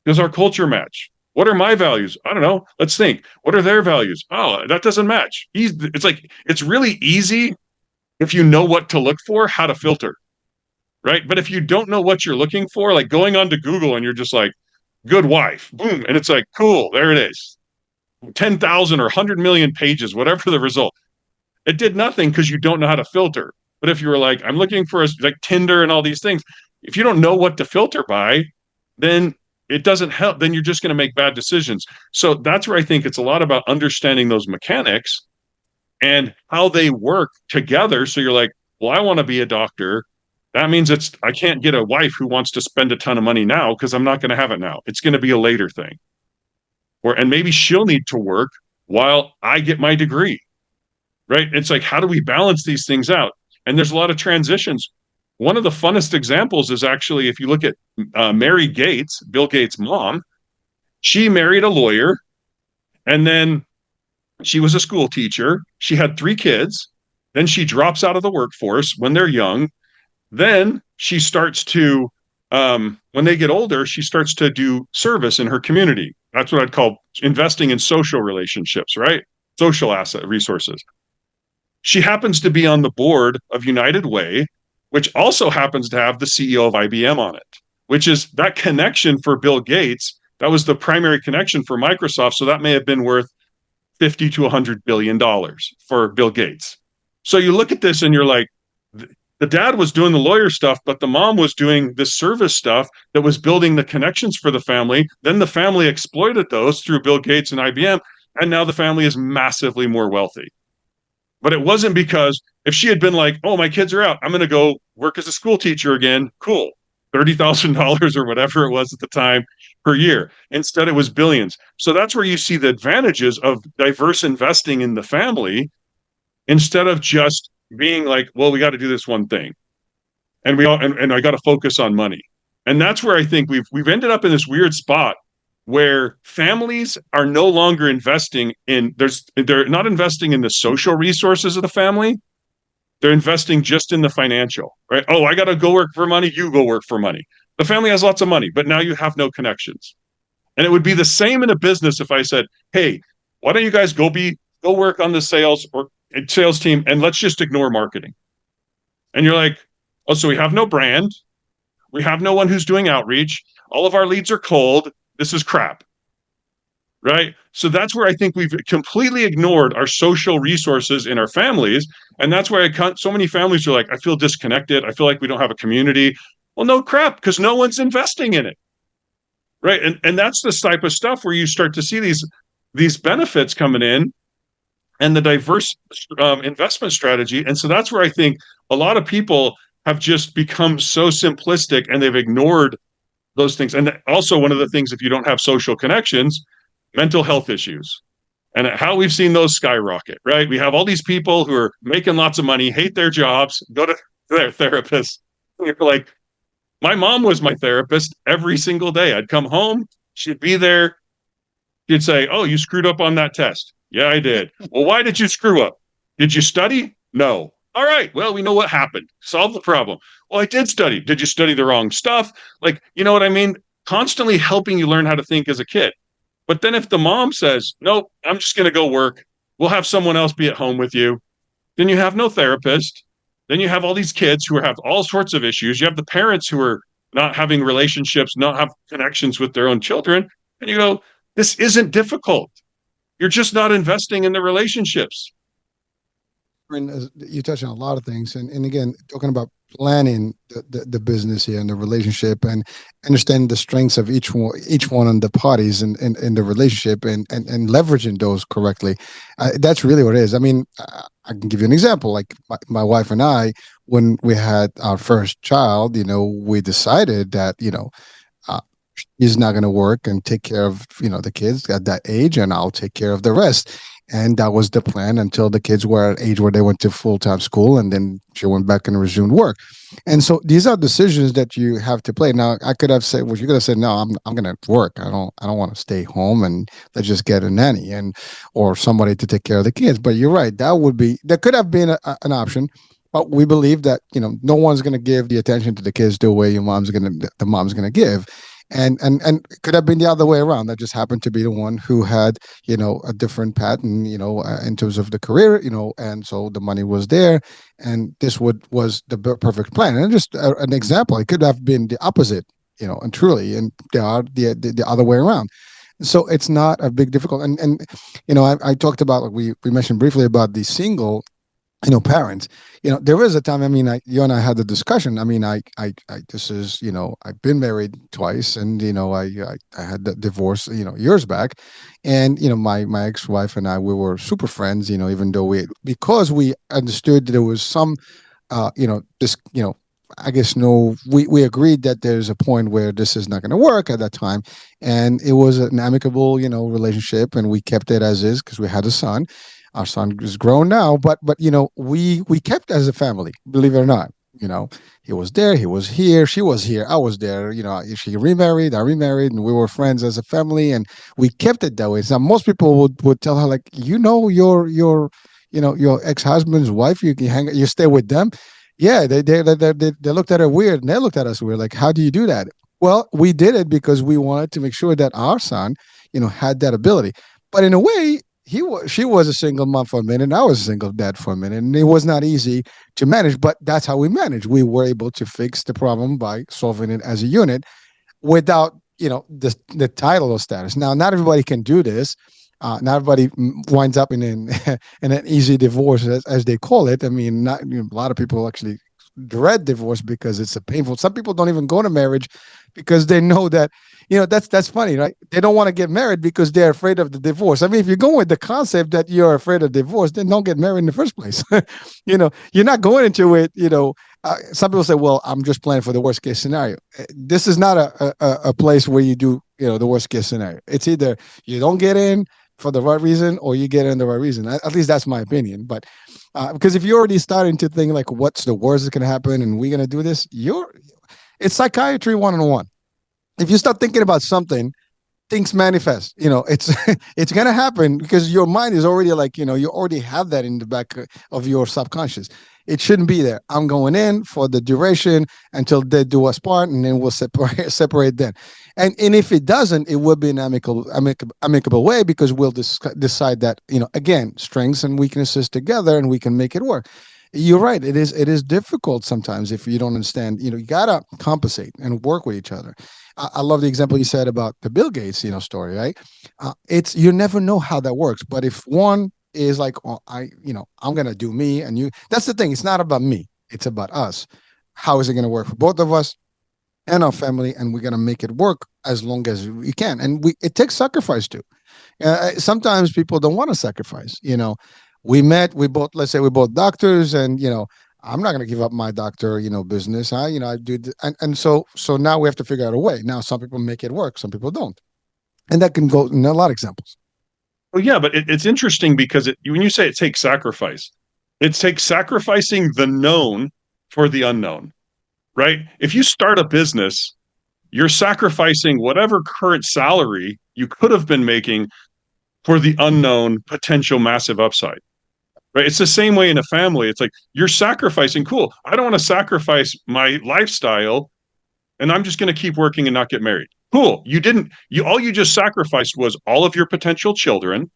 Does our culture match? What are my values? I don't know. Let's think. What are their values? Oh, that doesn't match. It's really easy if you know what to look for, how to filter, right? But if you don't know what you're looking for, like going onto Google and you're just like, good wife, boom, and it's like, cool, there it is. 10,000 or 100 million pages, whatever the result. It did nothing because you don't know how to filter. But if you were like, I'm looking for like Tinder and all these things, if you don't know what to filter by, then it doesn't help. Then you're just going to make bad decisions. So that's where I think it's a lot about understanding those mechanics and how they work together. So you're like, well, I want to be a doctor. That means I can't get a wife who wants to spend a ton of money now because I'm not going to have it now. It's going to be a later thing. And maybe she'll need to work while I get my degree. Right? It's like, how do we balance these things out? And there's a lot of transitions. One of the funnest examples is actually if you look at Mary Gates, Bill Gates' mom. She married a lawyer, and then she was a school teacher. She had 3 kids. Then she drops out of the workforce when they're young. Then she starts to, when they get older, she starts to do service in her community. That's what I'd call investing in social relationships, right? Social asset resources. She happens to be on the board of United Way, which also happens to have the CEO of IBM on it, which is that connection for Bill Gates. That was the primary connection for Microsoft. So that may have been worth $50 to $100 billion for Bill Gates. So you look at this and you're like, the dad was doing the lawyer stuff, but the mom was doing this service stuff that was building the connections for the family. Then the family exploited those through Bill Gates and IBM. And now the family is massively more wealthy. But it wasn't because if she had been like, oh, my kids are out, I'm going to go work as a school teacher again. Cool. $30,000 or whatever it was at the time per year. Instead, it was billions. So that's where you see the advantages of diverse investing in the family instead of just being like, well, we got to do this one thing. And I got to focus on money. And that's where I think we've ended up in this weird spot where families are no longer investing in they're not investing in the social resources of the family. They're investing just in the financial, right? Oh, I got to go work for money. You go work for money. The family has lots of money, but now you have no connections. And it would be the same in a business if I said, hey, why don't you guys go work on the sales team and let's just ignore marketing. And you're like, oh, so we have no brand. We have no one who's doing outreach. All of our leads are cold. This is crap. Right? So that's where I think we've completely ignored our social resources in our families. And that's why so many families are like, I feel disconnected. I feel like we don't have a community. Well, no crap, because no one's investing in it. Right. And that's the type of stuff where you start to see these benefits coming in and the diverse investment strategy. And so that's where I think a lot of people have just become so simplistic and they've ignored those things. And also one of the things, if you don't have social connections, mental health issues and how we've seen those skyrocket, right? We have all these people who are making lots of money, hate their jobs, go to their therapist. You're like, my mom was my therapist every single day. I'd come home, she'd be there. She'd say, oh, you screwed up on that test. Yeah, I did. Well, why did you screw up? Did you study? No. All right. Well, we know what happened. Solve the problem. Well, I did study. Did you study the wrong stuff? Like, you know what I mean? Constantly helping you learn how to think as a kid. But then if the mom says, nope, I'm just going to go work. We'll have someone else be at home with you. Then you have no therapist. Then you have all these kids who have all sorts of issues. You have the parents who are not having relationships, not have connections with their own children. And you go, this isn't difficult. You're just not investing in the relationships. And you touch on a lot of things, and again, talking about planning the business here and the relationship, and understanding the strengths of each one of the parties and the relationship, and leveraging those correctly. That's really what it is. I mean, I can give you an example. Like my wife and I, when we had our first child, we decided that he's not going to work and take care of the kids at that age, and I'll take care of the rest. And that was the plan until the kids were at age where they went to full-time school, and then she went back and resumed work. And so these are decisions that you have to play. Now, I could have said, well, you could have said, no, I'm going to work. I don't want to stay home and let's just get a nanny or somebody to take care of the kids. But you're right. That could have been an option. But we believe that, no one's going to give the attention to the kids the way the mom's going to give. And it could have been the other way around. That just happened to be the one who had, a different pattern, in terms of the career, and so the money was there, and this was the perfect plan. And just an example, it could have been the opposite, and truly, and they are the other way around. So it's not a big difficult. And I talked about, like we mentioned briefly about the single parents, there is a time, you and I had the discussion. This is, I've been married twice, and, I had the divorce, years back. And, my ex-wife and I, we were super friends, even though because we understood that there was some, I guess we agreed that there's a point where this is not going to work at that time, and it was an amicable, relationship, and we kept it as is because we had a son. Our son is grown now, but we kept as a family, believe it or not. He was there, he was here, she was here, I was there. She remarried, I remarried, and we were friends as a family, and we kept it that way. So most people would tell her, like, your ex-husband's wife, you stay with them. Yeah, they looked at her weird, and they looked at us weird, like, how do you do that? Well, we did it because we wanted to make sure that our son, had that ability. But in a way, she was a single mom for a minute, and I was a single dad for a minute, and it was not easy to manage, but that's how we managed. We were able to fix the problem by solving it as a unit without, the title or status. Now, not everybody can do this. Not everybody winds up in an easy divorce, as they call it. I mean, a lot of people actually dread divorce because it's a painful. Some people don't even go to marriage because they know that, that's funny, right? They don't want to get married because they're afraid of the divorce. I mean, if you're going with the concept that you're afraid of divorce, then don't get married in the first place. You're not going into it. Some people say, well, I'm just planning for the worst case scenario. This is not a place where you do, the worst case scenario. It's either you don't get in for the right reason or you get in the right reason. At least that's my opinion. But because if you're already starting to think like, what's the worst that can happen and we're going to do this, it's psychiatry 101. If you start thinking about something, things manifest. It's it's going to happen because your mind is already like, you already have that in the back of your subconscious. It shouldn't be there. I'm going in for the duration until they do us part, and then we'll separate then. And if it doesn't, it will be an amicable way because we'll decide that, again, strengths and weaknesses together, and we can make it work. You're right. It is difficult sometimes if you don't understand. You gotta compensate and work with each other. I love the example you said about the Bill Gates, story, right? It's you never know how that works, but if one is like, oh, I'm gonna do me, and you. That's the thing. It's not about me. It's about us. How is it gonna work for both of us and our family? And we're gonna make it work as long as we can. And it takes sacrifice too. Sometimes people don't want to sacrifice. Let's say we're both doctors, and I'm not going to give up my doctor, business. I do, and so now we have to figure out a way. Now, some people make it work, some people don't, and that can go in a lot of examples. Well, yeah, but it's interesting because when you say it takes sacrifice, it takes sacrificing the known for the unknown, right? If you start a business, you're sacrificing whatever current salary you could have been making for the unknown potential massive upside. Right. It's the same way in a family. It's like you're sacrificing. Cool. I don't want to sacrifice my lifestyle and I'm just going to keep working and not get married. Cool. All you just sacrificed was all of your potential children,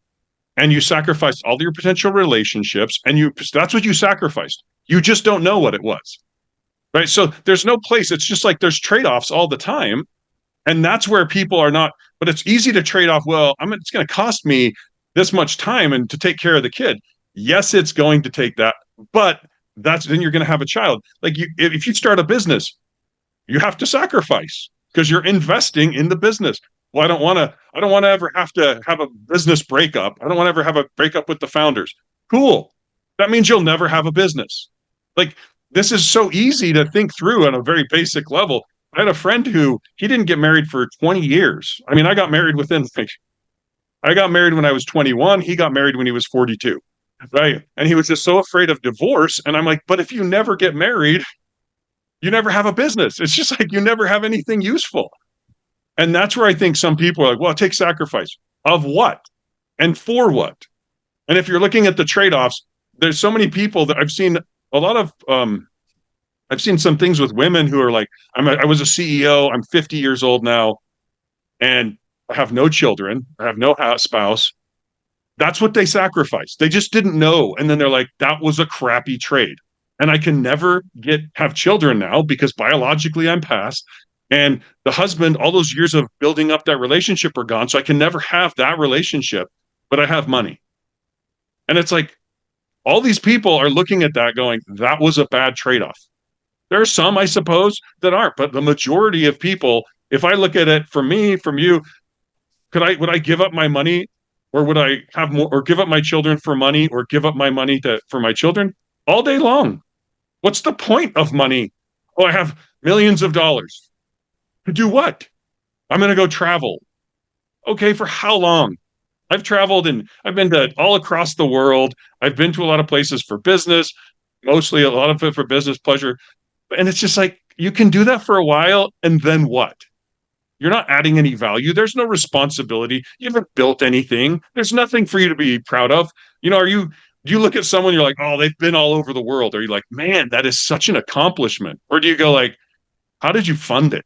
and you sacrificed all your potential relationships, and that's what you sacrificed. You just don't know what it was. Right. So there's no place. It's just like there's trade-offs all the time. And that's where people are not, but it's easy to trade off. Well, it's going to cost me this much time and to take care of the kid. Yes, it's going to take that, but then you're going to have a child. Like if you start a business, you have to sacrifice because you're investing in the business. Well, I don't want to ever have to have a business breakup. I don't want to ever have a breakup with the founders. Cool. That means you'll never have a business. Like this is so easy to think through on a very basic level. I had a friend who he didn't get married for 20 years. I got married I got married when I was 21. He got married when he was 42. Right. And he was just so afraid of divorce. And I'm like, but if you never get married, you never have a business. It's just like you never have anything useful. And that's where I think some people are like, well, it takes sacrifice. Of what? And for what? And if you're looking at the trade-offs, there's so many people that I've seen a lot of, I've seen some things with women who are like, I was a CEO, I'm 50 years old now, and I have no children, I have no spouse. That's what they sacrificed. They just didn't know. And then they're like, that was a crappy trade. And I can never have children now because biologically I'm past. And the husband, all those years of building up that relationship are gone. So I can never have that relationship, but I have money. And it's like, all these people are looking at that going, that was a bad trade-off. There are some, I suppose, that aren't, but the majority of people, if I look at it from me, from you, would I give up my money? Or would I have more, or give up my children for money, or give up my money for my children all day long? What's the point of money Oh, I have millions of dollars. To do what? I'm going to go travel. Okay, for how long? I've traveled and I've been to all across the world. I've been to a lot of places for business, mostly a lot of it for business pleasure. And it's just like, you can do that for a while. And then what? You're not adding any value. There's no responsibility. You haven't built anything. There's nothing for you to be proud of. Do you look at someone, you're like, oh, they've been all over the world? Or you're like, man, that is such an accomplishment? Or do you go like, how did you fund it?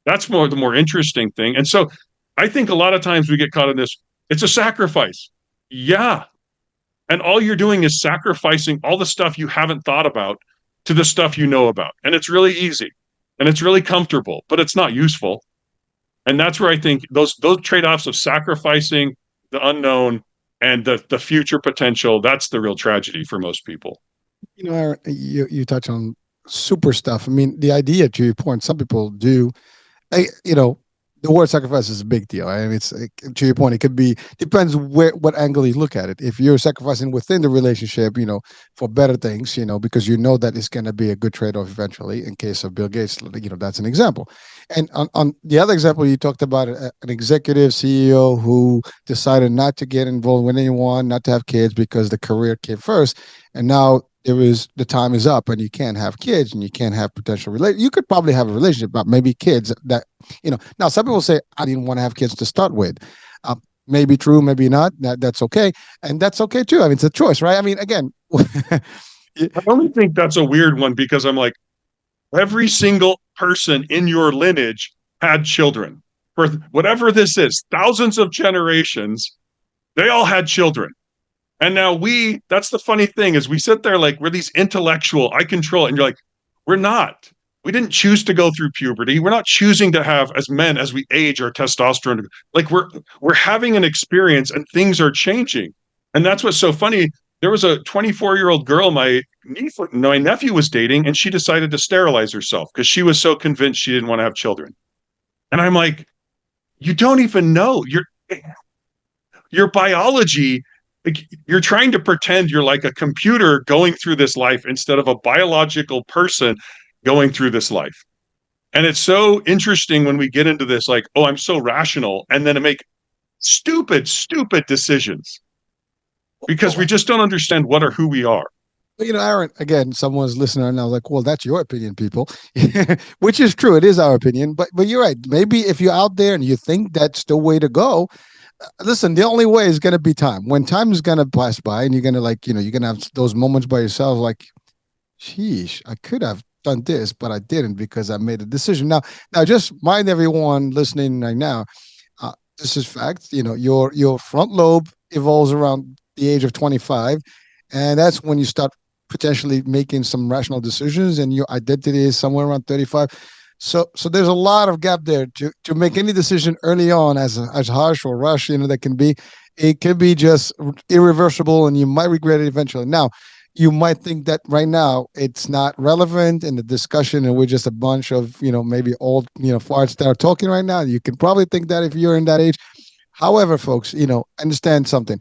That's the more interesting thing. And so I think a lot of times we get caught in this, it's a sacrifice. Yeah. And all you're doing is sacrificing all the stuff you haven't thought about to the stuff you know about. And it's really easy and it's really comfortable, but it's not useful. And that's where I think those trade-offs of sacrificing the unknown and the future potential, that's the real tragedy for most people. Aaron, you touch on super stuff. I mean, the idea, to your point, some people do, the word sacrifice is a big deal. I mean, it's to your point, it could be, depends what angle you look at it. If you're sacrificing within the relationship, for better things, because that it's going to be a good trade-off eventually. In case of Bill Gates, that's an example. And on the other example, you talked about an executive CEO who decided not to get involved with anyone, not to have kids because the career came first, and now the time is up and you can't have kids and you can't have potential you could probably have a relationship, but maybe kids that, now some people say, I didn't want to have kids to start with. Maybe true, maybe not. That's okay. And that's okay too. I mean, it's a choice, right? I mean, again, I only think that's a weird one because I'm like, every single person in your lineage had children. For whatever this is, thousands of generations, they all had children. And now that's the funny thing is we sit there like we're these intellectual, I control it. And you're like, we're not. We didn't choose to go through puberty. We're not choosing to have, as men, as we age, our testosterone. Like we're having an experience and things are changing. And that's what's so funny. There was a 24-year-old girl my nephew was dating, and she decided to sterilize herself because she was so convinced she didn't want to have children. And I'm like, you don't even know your biology. You're trying to pretend you're like a computer going through this life instead of a biological person going through this life. And it's so interesting when we get into this, like, oh, I'm so rational, and then to make stupid decisions because we just don't understand what or who we are. Aaron, again, someone's listening and I was like, well, that's your opinion, people, which is true. It is our opinion, but you're right. Maybe if you're out there and you think that's the way to go, listen, the only way is going to be time. When time is going to pass by and you're going to you're going to have those moments by yourself like, sheesh, I could have done this, but I didn't because I made a decision. Now just mind everyone listening right now, this is fact. Your front lobe evolves around the age of 25, and that's when you start potentially making some rational decisions, and your identity is somewhere around 35. So there's a lot of gap there to make any decision early on as harsh or rush, that can be, it can be just irreversible and you might regret it eventually. Now, you might think that right now it's not relevant in the discussion and we're just a bunch of, maybe old, farts that are talking right now. You can probably think that if you're in that age. However, folks, understand something.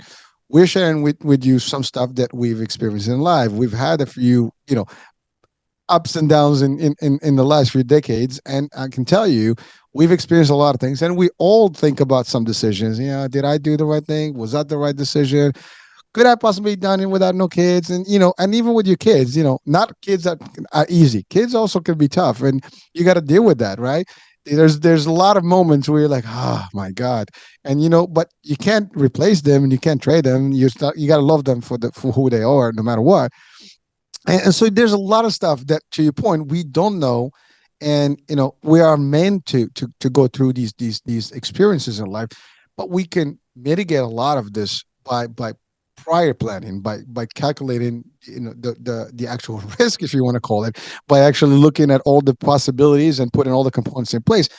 We're sharing with you some stuff that we've experienced in life. We've had a few, ups and downs in the last few decades. And I can tell you, we've experienced a lot of things and we all think about some decisions. Did I do the right thing? Was that the right decision? Could I possibly done it without no kids? And, and even with your kids, not kids that are easy. Kids also can be tough and you got to deal with that, right? There's a lot of moments where you're like, oh my God. And, but you can't replace them and you can't trade them. You got to love them for who they are, no matter what. And so there's a lot of stuff that, to your point, we don't know. And, we are meant to go through these experiences in life, but we can mitigate a lot of this by prior planning, by calculating the actual risk, if you want to call it, by actually looking at all the possibilities and putting all the components in place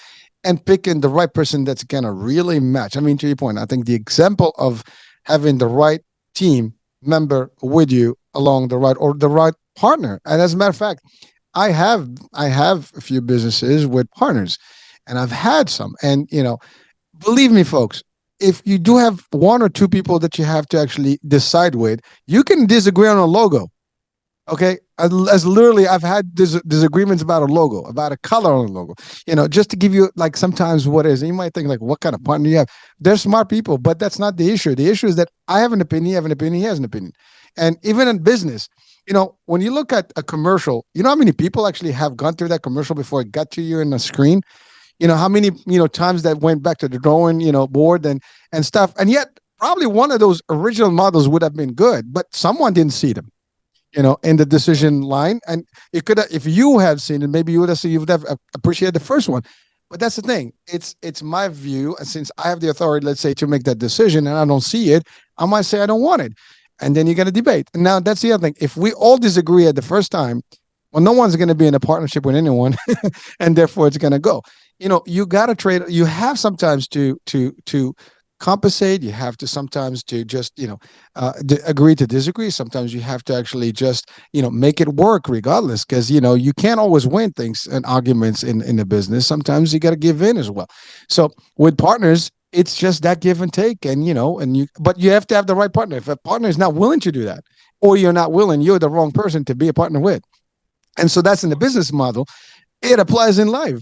and picking the right person that's going to really match. I mean, to your point, I think the example of having the right team member with you along the right partner. And as a matter of fact, I have a few businesses with partners and I've had some, and, believe me, folks, if you do have one or two people that you have to actually decide with, you can disagree on a logo. Okay. As literally, I've had disagreements about a logo, about a color on a logo. Just to give you like sometimes what is. And you might think like, what kind of partner you have? They're smart people, but that's not the issue. The issue is that I have an opinion, you have an opinion, he has an opinion, and even in business, when you look at a commercial, you know how many people actually have gone through that commercial before it got to you in the screen. How many times that went back to the drawing board and stuff, and yet probably one of those original models would have been good, but someone didn't see them in the decision line. And it could have, if you had seen it, maybe you would have seen, you would have appreciated the first one. But that's the thing. It's my view. And since I have the authority, let's say, to make that decision and I don't see it, I might say I don't want it. And then you're going to debate. And now that's the other thing. If we all disagree at the first time, well, no one's going to be in a partnership with anyone. And therefore it's going to go. You got to trade. You have sometimes to compensate. You have to sometimes to just agree to disagree. Sometimes you have to actually just make it work regardless, because you can't always win things and arguments in the business. Sometimes you got to give in as well. So with partners, it's just that give and take, and but you have to have the right partner. If a partner is not willing to do that, or you're not willing, you're the wrong person to be a partner with. And so that's in the business model. It applies in life.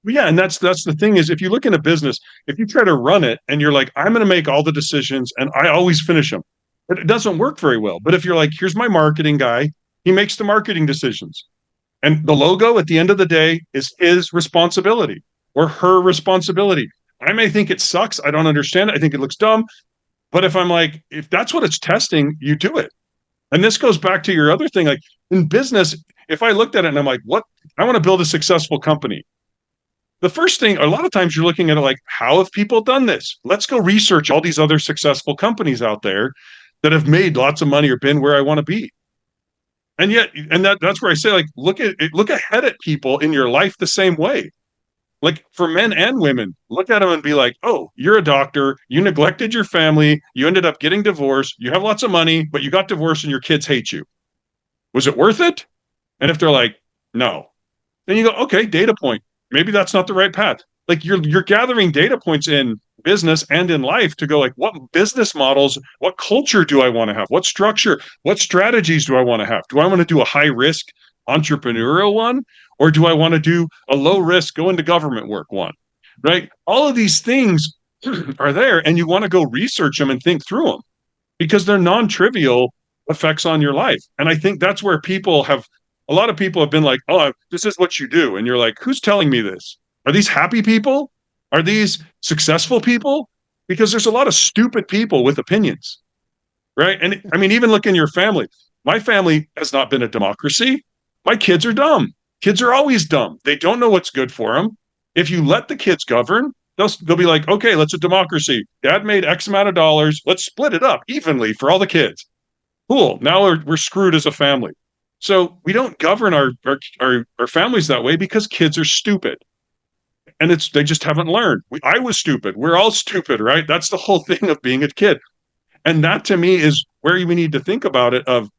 Yeah, and that's the thing is, if you look in a business, if you try to run it and you're like, I'm going to make all the decisions and I always finish them, it doesn't work very well. But if you're like, here's my marketing guy, he makes the marketing decisions, and the logo at the end of the day is his responsibility or her responsibility. I may think it sucks. I don't understand it. I think it looks dumb. But if I'm like, if that's what it's testing, you do it. And this goes back to your other thing. Like in business, if I looked at it and I'm like, what? I want to build a successful company. The first thing, a lot of times you're looking at it like, how have people done this? Let's go research all these other successful companies out there that have made lots of money or been where I want to be. And yet, that's where I say, like, look ahead at people in your life the same way. Like for men and women, look at them and be like, oh, you're a doctor. You neglected your family. You ended up getting divorced. You have lots of money, but you got divorced and your kids hate you. Was it worth it? And if they're like, no, then you go, okay, data point. Maybe that's not the right path. Like you're gathering data points in business and in life to go like, what business models, what culture do I want to have? What structure, what strategies do I want to have? Do I want to do a high risk entrepreneurial one? Or do I want to do a low risk, go into government work one? Right? All of these things are there, and you want to go research them and think through them because they're non-trivial effects on your life. And I think that's where a lot of people have been like, oh, this is what you do. And you're like, who's telling me this? Are these happy people? Are these successful people? Because there's a lot of stupid people with opinions, right? And I mean, even look in your family. My family has not been a democracy. My kids are dumb. Kids are always dumb. They don't know what's good for them. If you let the kids govern, they'll be like, okay, let's a democracy. Dad made X amount of dollars. Let's split it up evenly for all the kids. Cool. Now we're screwed as a family. So we don't govern our families that way because kids are stupid. And they just haven't learned. I was stupid. We're all stupid, right? That's the whole thing of being a kid. And that to me is where we need to think about it of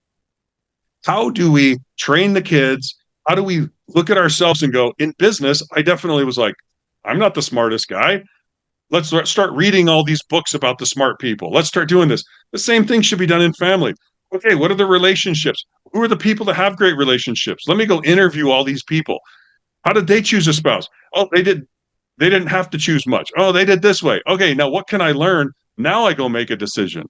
how do we train the kids? How do we look at ourselves and go, in business, I definitely was like, I'm not the smartest guy. Let's start reading all these books about the smart people. Let's start doing this. The same thing should be done in family. Okay, what are the relationships? Who are the people that have great relationships? Let me go interview all these people. How did they choose a spouse? Oh, they didn't have to choose much. Oh, they did this way. Okay, now what can I learn? Now I go make a decision.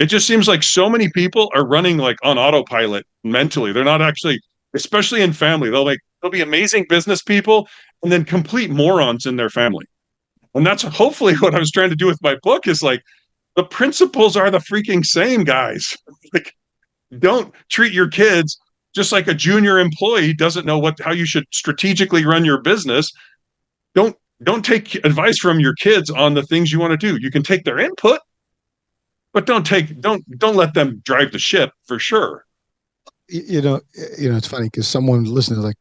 It just seems like so many people are running like on autopilot mentally. They're not actually, especially in family. They'll be amazing business people and then complete morons in their family. And that's hopefully what I was trying to do with my book is like, the principles are the freaking same, guys. Like, don't treat your kids just like a junior employee doesn't know how you should strategically run your business. Don't take advice from your kids on the things you want to do. You can take their input, but don't let them drive the ship for sure. It's funny because someone listening like,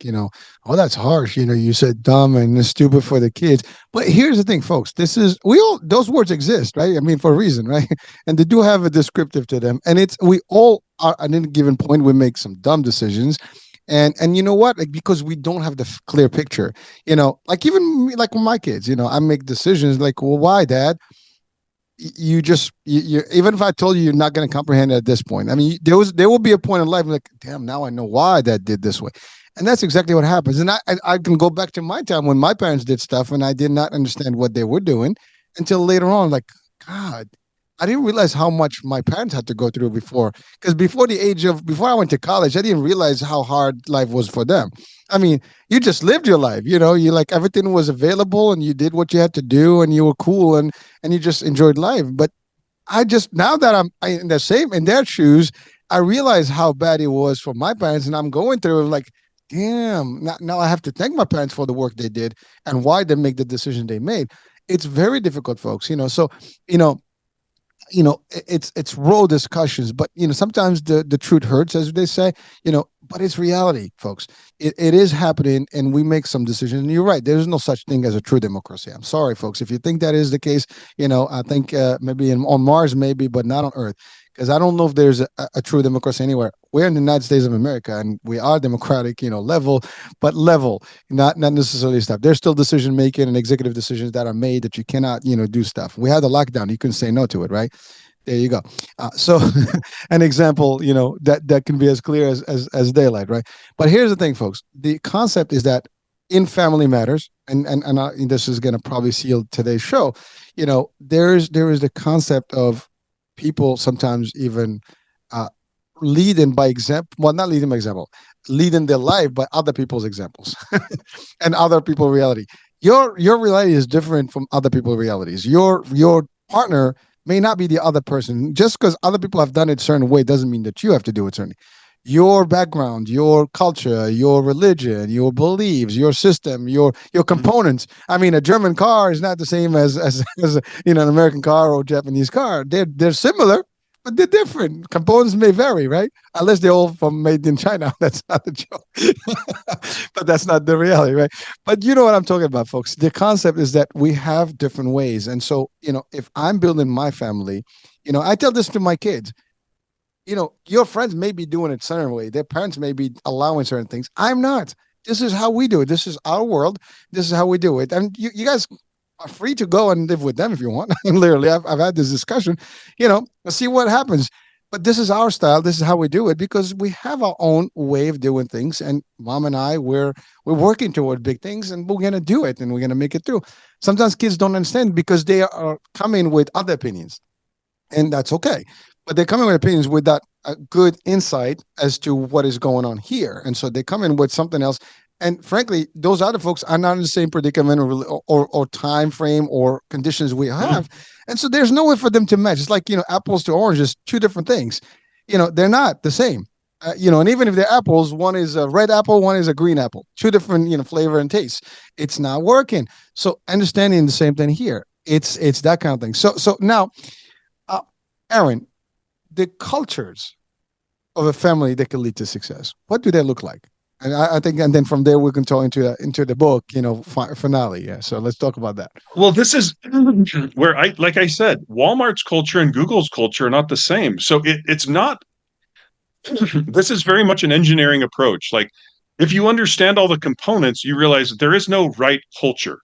oh, that's harsh. You said dumb and stupid for the kids. But here's the thing, folks. Those words exist, right? I mean, for a reason, right? And they do have a descriptive to them. And we all are at any given point, we make some dumb decisions. And you know what? Like, because we don't have the clear picture, like even like with my kids, I make decisions like, well, why, Dad? you even if I told you, you're not going to comprehend it at this point. I mean, there will be a point in life like, damn, now I know why that did this way. And that's exactly what happens. And I can go back to my time when my parents did stuff and I did not understand what they were doing until later on. Like, God, I didn't realize how much my parents had to go through before. Because before I went to college, I didn't realize how hard life was for them. I mean, you just lived your life, you like everything was available and you did what you had to do and you were cool and you just enjoyed life. But now that in their shoes, I realize how bad it was for my parents, and I'm going through like, damn, now I have to thank my parents for the work they did and why they make the decision they made. It's very difficult, folks. So you know it's raw discussions, but sometimes the truth hurts, as they say. But it's reality, folks. It is happening, and we make some decisions. And you're right, there's no such thing as a true democracy. I'm sorry, folks, if you think that is the case. I think maybe on Mars, maybe, but not on Earth, because I don't know if there's a true democracy anywhere. We're in the United States of America, and we are democratic, level, not necessarily stuff. There's still decision making and executive decisions that are made that you cannot, do stuff. We had the lockdown; you couldn't say no to it, right? There you go. So an example, that can be as clear as daylight, right? But here's the thing, folks. The concept is that in Family Matters, and this is going to probably seal today's show. There is the concept of people sometimes even leading by example. Well, not leading by example, leading their life by other people's examples and other people's reality. Your reality is different from other people's realities. Your partner may not be the other person. Just because other people have done it a certain way doesn't mean that you have to do it certainly. Your background, your culture, your religion, your beliefs, your system, your components. I mean, a German car is not the same as an American car or Japanese car. They're similar, but they're different. Components may vary, right? Unless they're all made in China. That's not the joke. But that's not the reality, right? But you know what I'm talking about, folks. The concept is that we have different ways. And so, if I'm building my family, I tell this to my kids. Your friends may be doing it a certain way. Their parents may be allowing certain things. I'm not. This is how we do it. This is our world. This is how we do it. And you guys are free to go and live with them if you want. Literally, I've had this discussion, see what happens. But this is our style. This is how we do it because we have our own way of doing things. And Mom and I, we're working toward big things, and we're going to do it, and we're going to make it through. Sometimes kids don't understand because they are coming with other opinions, and that's okay. But they're coming with opinions with that good insight as to what is going on here. And so they come in with something else. And frankly, those other folks are not in the same predicament or time frame or conditions we have. And so there's no way for them to match. It's like, apples to oranges, two different things. They're not the same. And even if they're apples, one is a red apple, one is a green apple, two different, flavor and taste. It's not working. So understanding the same thing here. It's that kind of thing. So now, Aaron, the cultures of a family that can lead to success, what do they look like? And I think, and then from there we can talk into the book, finale. Yeah. So let's talk about that. Well, this is where like I said, Walmart's culture and Google's culture are not the same. So it's not. This is very much an engineering approach. Like, if you understand all the components, you realize that there is no right culture.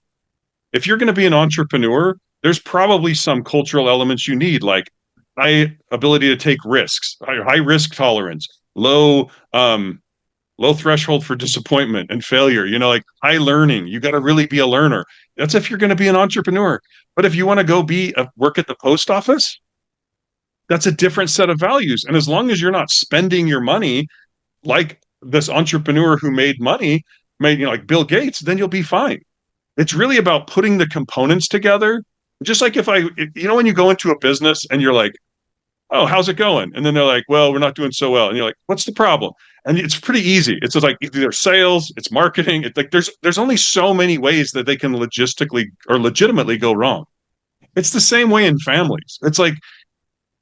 If you're going to be an entrepreneur, there's probably some cultural elements you need, like high ability to take risks, high risk tolerance, low threshold for disappointment and failure, like high learning. You got to really be a learner. That's if you're going to be an entrepreneur. But if you want to go work at the post office, that's a different set of values. And as long as you're not spending your money like this entrepreneur who made money, like Bill Gates, then you'll be fine. It's really about putting the components together. Just like when you go into a business and you're like, oh, how's it going? And then they're like, well, we're not doing so well. And you're like, what's the problem? And it's pretty easy. It's just like either sales, it's marketing. It's like there's only so many ways that they can logistically or legitimately go wrong. It's the same way in families. It's like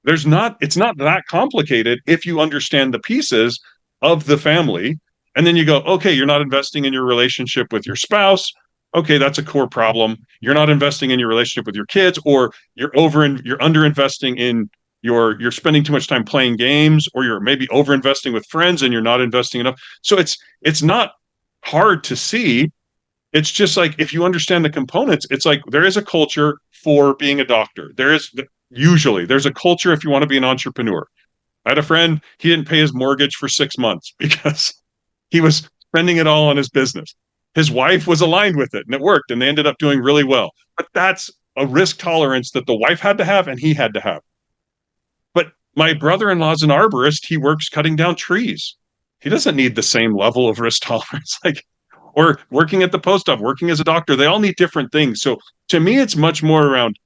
it's not that complicated if you understand the pieces of the family. And then you go, okay, you're not investing in your relationship with your spouse. Okay, that's a core problem. You're not investing in your relationship with your kids, or you're under investing in you're spending too much time playing games, or you're maybe over investing with friends and you're not investing enough. So it's not hard to see. It's just like, if you understand the components, it's like there is a culture for being a doctor. Usually, there's a culture if you want to be an entrepreneur. I had a friend, he didn't pay his mortgage for 6 months because he was spending it all on his business. His wife was aligned with it and it worked and they ended up doing really well. But that's a risk tolerance that the wife had to have and he had to have. But my brother-in-law's an arborist. He works cutting down trees. He doesn't need the same level of risk tolerance. Like, or working at the post office, working as a doctor, they all need different things. So to me, it's much more around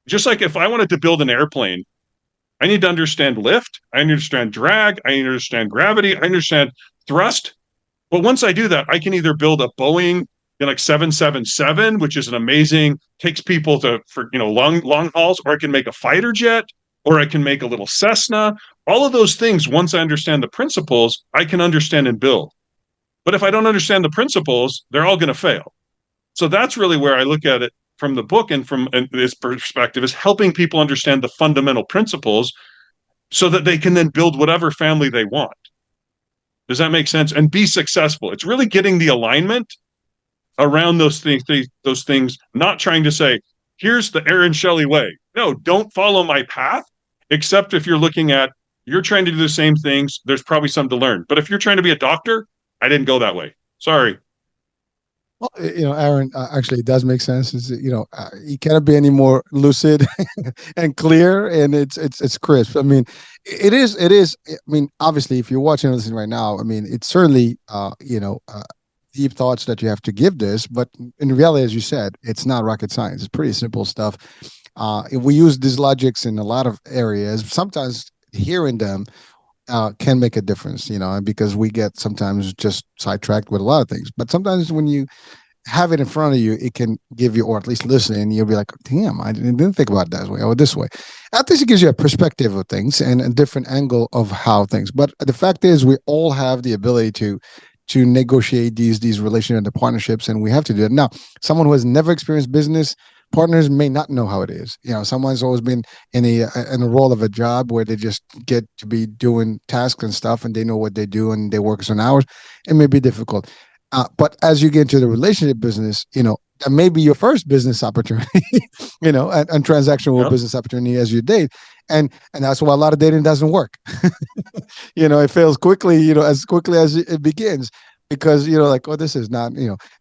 just like if I wanted to build an airplane, I need to understand lift, I understand drag, I understand gravity, I understand thrust. But once I do that, I can either build a Boeing like 777, which is an amazing, takes people to for long hauls, or I can make a fighter jet, or I can make a little Cessna. All of those things, once I understand the principles, I can understand and build. But if I don't understand the principles, they're all going to fail. So that's really where I look at it from the book and from this perspective, is helping people understand the fundamental principles so that they can then build whatever family they want. Does that make sense? And be successful. It's really getting the alignment around those things, not trying to say, here's the Aaron Shelley way. No, don't follow my path, except if you're trying to do the same things, there's probably something to learn. But if you're trying to be a doctor, I didn't go that way. Sorry. Well, Aaron, actually, it does make sense. You cannot be any more lucid and clear, and it's crisp. I mean, it is. I mean, obviously, if you're watching this right now, I mean, it's certainly, deep thoughts that you have to give this, but in reality, as you said, it's not rocket science. It's pretty simple stuff. If we use these logics in a lot of areas, sometimes hearing them can make a difference, because we get sometimes just sidetracked with a lot of things. But sometimes when you have it in front of you, it can give you, or at least listening, you'll be like, damn, I didn't think about it that way or this way. At least it gives you a perspective of things and a different angle of how things. But the fact is, we all have the ability to negotiate these relationships and the partnerships, and we have to do it. Now, someone who has never experienced business, partners may not know how it is. Someone's always been in a role of a job where they just get to be doing tasks and stuff, and they know what they do and they work certain hours. It may be difficult. But as you get into the relationship business, that may be your first business opportunity, and transactional business opportunity as you date. And that's why a lot of dating doesn't work. It fails quickly, as quickly as it begins. Because like, oh, this is not,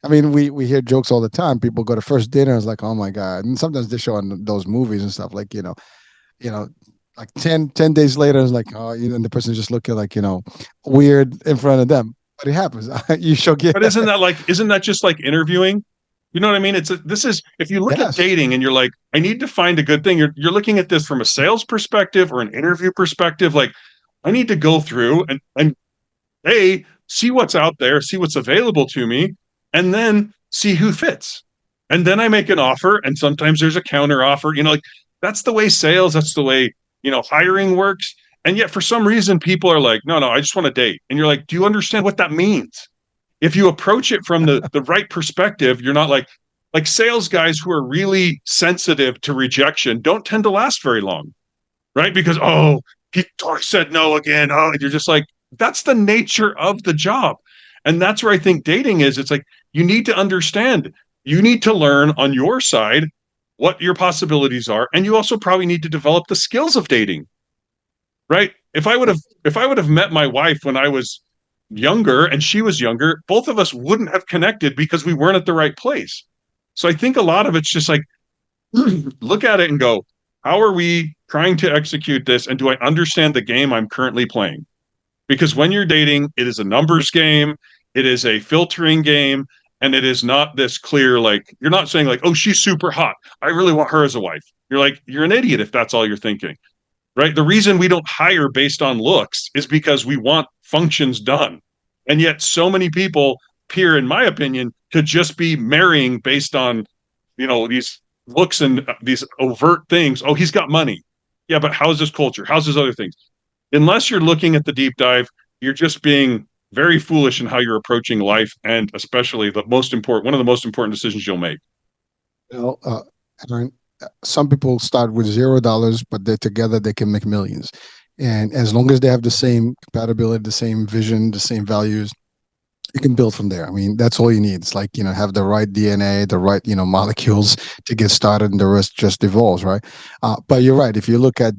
I mean, we hear jokes all the time. People go to first dinner, it's like, oh my God. And sometimes they show on those movies and stuff, like, like 10 days later, it's like, oh, and the person's just looking like, weird in front of them. But it happens. You show get. But isn't that just like interviewing? You know what I mean? If you look at dating and you're like, I need to find a good thing, you're looking at this from a sales perspective or an interview perspective. Like, I need to go through and see what's out there, see what's available to me, and then see who fits. And then I make an offer, and sometimes there's a counter offer. Like, that's the way sales, that's the way, hiring works. And yet for some reason, people are like, no, I just want to date. And you're like, do you understand what that means? If you approach it from the right perspective, you're not like sales guys who are really sensitive to rejection don't tend to last very long, right? Because, he said no again. Oh, and you're just like, that's the nature of the job. And that's where I think dating is. It's like, you need to understand, you need to learn on your side what your possibilities are. And you also probably need to develop the skills of dating, right? If I would have met my wife when I was younger and she was younger, both of us wouldn't have connected because we weren't at the right place. So I think a lot of it's just like, look at it and go, how are we trying to execute this? And do I understand the game I'm currently playing? Because when you're dating, it is a numbers game, it is a filtering game, and it is not this clear, like, you're not saying like, oh, she's super hot, I really want her as a wife. You're like, you're an idiot if that's all you're thinking, right? The reason we don't hire based on looks is because we want functions done. And yet so many people appear, in my opinion, to just be marrying based on, these looks and these overt things. Oh, he's got money. Yeah, but how's his culture? How's his other things? Unless you're looking at the deep dive, you're just being very foolish in how you're approaching life, and especially one of the most important decisions you'll make. Aaron, some people start with $0, but they're together, they can make millions. And as long as they have the same compatibility, the same vision, the same values, you can build from there. I mean, that's all you need. It's like, have the right DNA, the right, molecules to get started, and the rest just evolves, right? But you're right. If you look at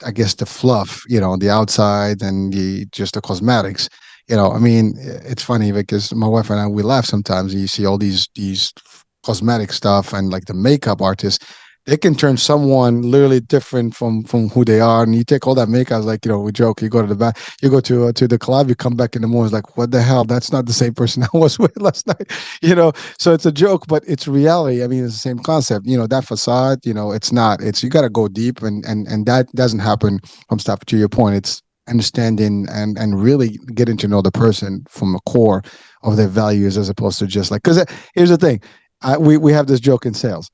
I guess the fluff, the outside and just the cosmetics, I mean, it's funny because my wife and I, we laugh sometimes, and you see all these cosmetic stuff and like the makeup artists, they can turn someone literally different from who they are. And you take all that makeup, like, we joke, you go to the back, you go to the club, you come back in the morning, it's like, what the hell? That's not the same person I was with last night, So it's a joke, but it's reality. I mean, it's the same concept. That facade, it's not. It's you got to go deep, and that doesn't happen from stuff. To your point, it's understanding and really getting to know the person from the core of their values, as opposed to just like, because here's the thing, we have this joke in sales.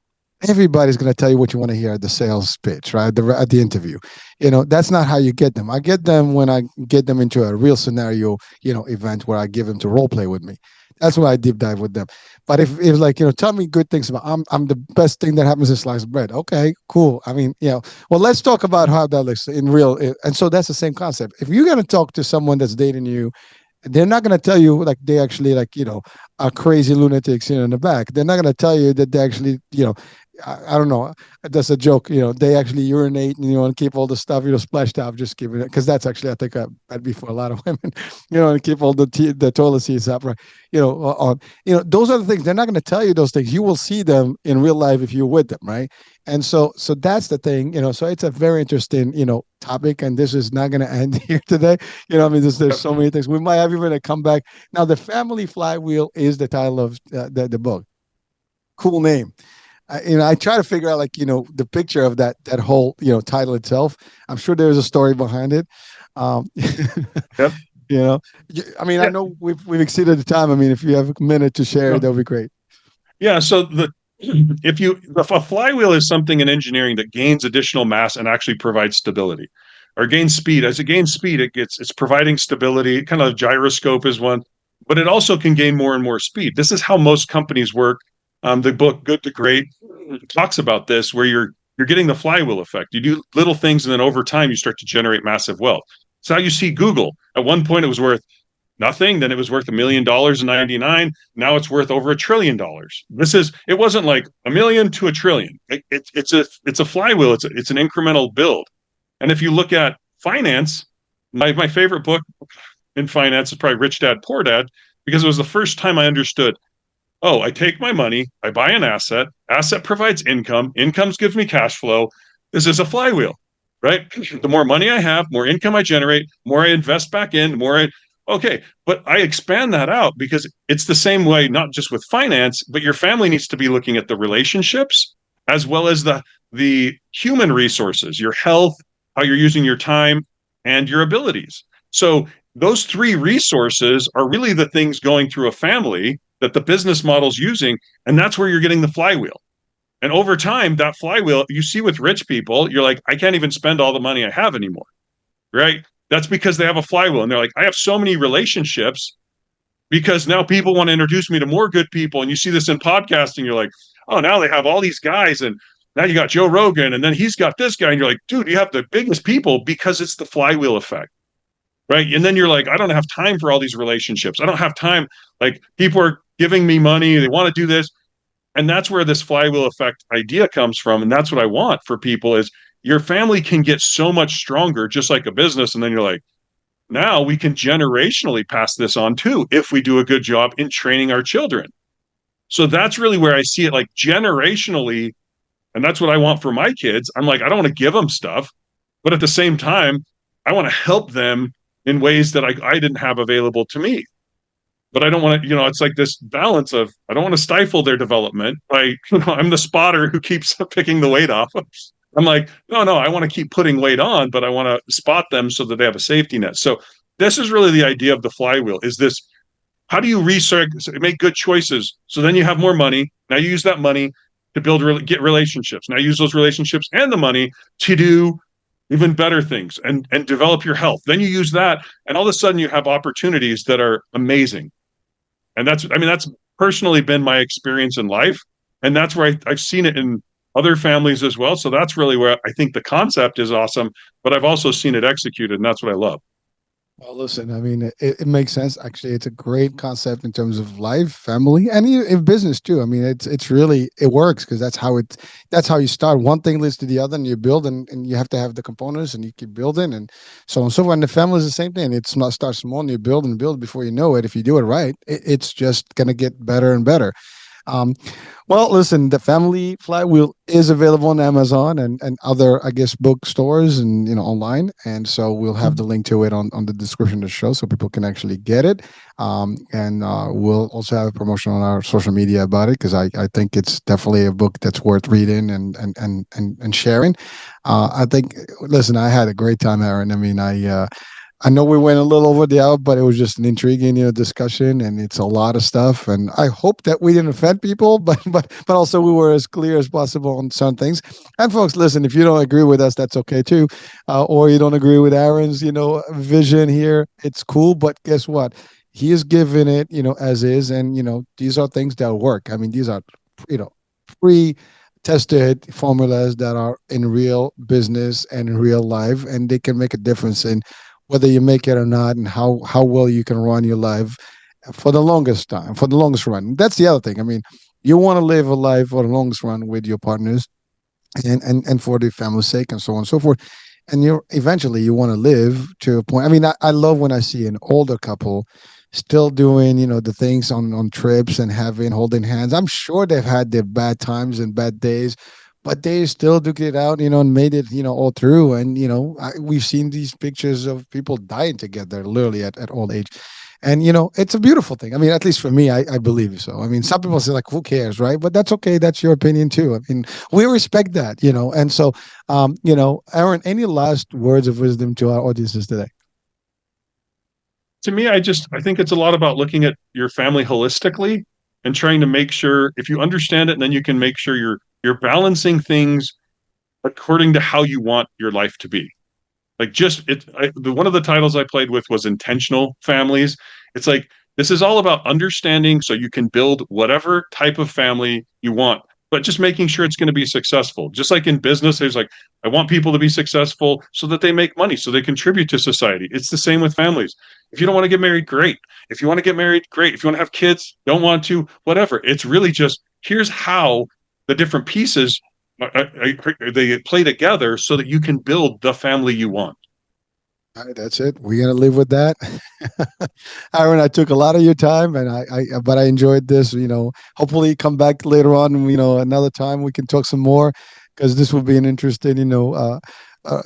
Everybody's going to tell you what you want to hear at the sales pitch, right? At the interview. That's not how you get them. I get them when I get them into a real scenario, event where I give them to role play with me. That's why I deep dive with them. But if it's like, tell me good things about, I'm the best thing that happens to sliced bread. Okay, cool. I mean, well, let's talk about how that looks in real. And so that's the same concept. If you're going to talk to someone that's dating you, they're not going to tell you like they actually like, are crazy lunatics, in the back. They're not going to tell you that they actually, I don't know. That's a joke. They actually urinate and and keep all the stuff, splashed out. Just giving it, because that's actually, I think, that'd be for a lot of women. And keep all the toilet seats up, right? On. Those are the things. They're not going to tell you those things. You will see them in real life if you're with them, right? And so that's the thing. So it's a very interesting, topic, and this is not going to end here today. I mean, there's so many things. We might have even a comeback. Now, the Family Flywheel is the title of the book. Cool name. I try to figure out like, the picture of that whole, title itself. I'm sure there's a story behind it. Yep. I mean, I know we've exceeded the time. I mean, if you have a minute to share, that would be great. Yeah. So a flywheel is something in engineering that gains additional mass and actually provides stability, or gains speed. As it gains speed, it's providing stability. Kind of gyroscope is one, but it also can gain more and more speed. This is how most companies work. The book Good to Great talks about this, where you're getting the flywheel effect. You do little things, and then over time you start to generate massive wealth. So how you see Google. At one point it was worth nothing, then it was worth $1 million in 99. Now it's worth over $1 trillion. It wasn't like a million to a trillion. It's a flywheel. It's an incremental build. And if you look at finance, my favorite book in finance is probably Rich Dad Poor Dad, because it was the first time I understood, oh, I take my money, I buy an asset provides income gives me cash flow. This is a flywheel, right? The more money I have, more income I generate, more I invest back in, okay, but I expand that out, because it's the same way, not just with finance, but your family needs to be looking at the relationships as well as the human resources, your health, how you're using your time, and your abilities. So those three resources are really the things going through a family that the business model's using, and that's where you're getting the flywheel. And over time, that flywheel, you see with rich people, you're like, I can't even spend all the money I have anymore, right? That's because they have a flywheel, and they're like, I have so many relationships because now people want to introduce me to more good people. And you see this in podcasting, you're like, oh, now they have all these guys, and now you got Joe Rogan, and then he's got this guy, and you're like, dude, you have the biggest people, because it's the flywheel effect, right? And then you're like, I don't have time for all these relationships. I don't have time. Like, people are giving me money, they want to do this. And that's where this flywheel effect idea comes from. And that's what I want for people, is your family can get so much stronger, just like a business. And then you're like, now we can generationally pass this on too, if we do a good job in training our children. So that's really where I see it, like generationally. And that's what I want for my kids. I'm like, I don't want to give them stuff, but at the same time, I want to help them in ways that I didn't have available to me. But I don't want to, it's like this balance of, I don't want to stifle their development by, I'm the spotter who keeps picking the weight off. I'm like, no, I want to keep putting weight on, but I want to spot them so that they have a safety net. So this is really the idea of the flywheel, is this, how do you make good choices? So then you have more money. Now you use that money to get relationships. Now use those relationships and the money to do even better things and develop your health. Then you use that, and all of a sudden you have opportunities that are amazing. And that's personally been my experience in life. And that's where I've seen it in other families as well. So that's really where I think the concept is awesome, but I've also seen it executed, and that's what I love. Well, listen, I mean, it makes sense. Actually, it's a great concept in terms of life, family, and in business too. I mean, it's really it works because that's how you start. One thing leads to the other, and you build, and you have to have the components, and you keep building, and so on and so forth. And the family is the same thing. It's not start small, and you build and build before you know it. If you do it right, it's just gonna get better and better. Um, well, listen, the Family Flywheel is available on Amazon and other, I guess, bookstores and online. And so we'll have the link to it on the description of the show so people can actually get it. And we'll also have a promotion on our social media about it because I think it's definitely a book that's worth reading and sharing. I think, listen, I had a great time, Aaron. I mean, I know we went a little over the hour, but it was just an intriguing, discussion, and it's a lot of stuff. And I hope that we didn't offend people, but also we were as clear as possible on some things. And folks, listen, if you don't agree with us, that's okay too, or you don't agree with Aaron's, vision here, it's cool. But guess what? He is giving it, as is, and these are things that work. I mean, these are, pre tested formulas that are in real business and in real life, and they can make a difference in whether you make it or not, and how well you can run your life for the longest time, for the longest run. That's the other thing. I mean, you want to live a life for the longest run with your partners, and for the family's sake, and so on and so forth. And you eventually you want to live to a point. I mean, I love when I see an older couple still doing the things on trips and having holding hands. I'm sure they've had their bad times and bad days, but they still took it out, and made it, all through. And we've seen these pictures of people dying together, literally at old age. And it's a beautiful thing. I mean, at least for me, I believe so. I mean, some people say like, who cares, right? But that's okay. That's your opinion too. I mean, we respect that, And so, Aaron, any last words of wisdom to our audiences today? To me, I think it's a lot about looking at your family holistically and trying to make sure if you understand it, and then you can make sure you're balancing things according to how you want your life to be. Like one of the titles I played with was intentional families. It's like this is all about understanding so you can build whatever type of family you want, but just making sure it's going to be successful. Just like in business, there's like I want people to be successful so that they make money, so they contribute to society. It's the same with families. If you don't want to get married, great. If you want to get married, great. If you want to have kids, don't want to, whatever. It's really just here's how the different pieces they play together so that you can build the family you want. All right, that's it. We're gonna live with that. Aaron, I took a lot of your time, and but I enjoyed this. Hopefully, come back later on. Another time we can talk some more because this will be an interesting,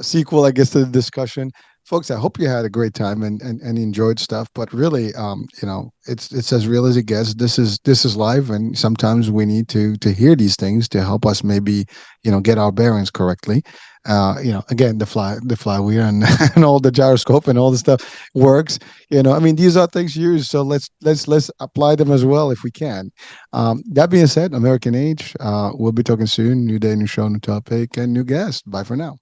sequel, I guess, to the discussion. Folks, I hope you had a great time and enjoyed stuff. But really, it's as real as it gets. This is live, and sometimes we need to hear these things to help us maybe get our bearings correctly. Again, the flywheel and, and all the gyroscope and all the stuff works. I mean, these are things used, so let's apply them as well if we can. That being said, American Age. We'll be talking soon. New day, new show, new topic, and new guest. Bye for now.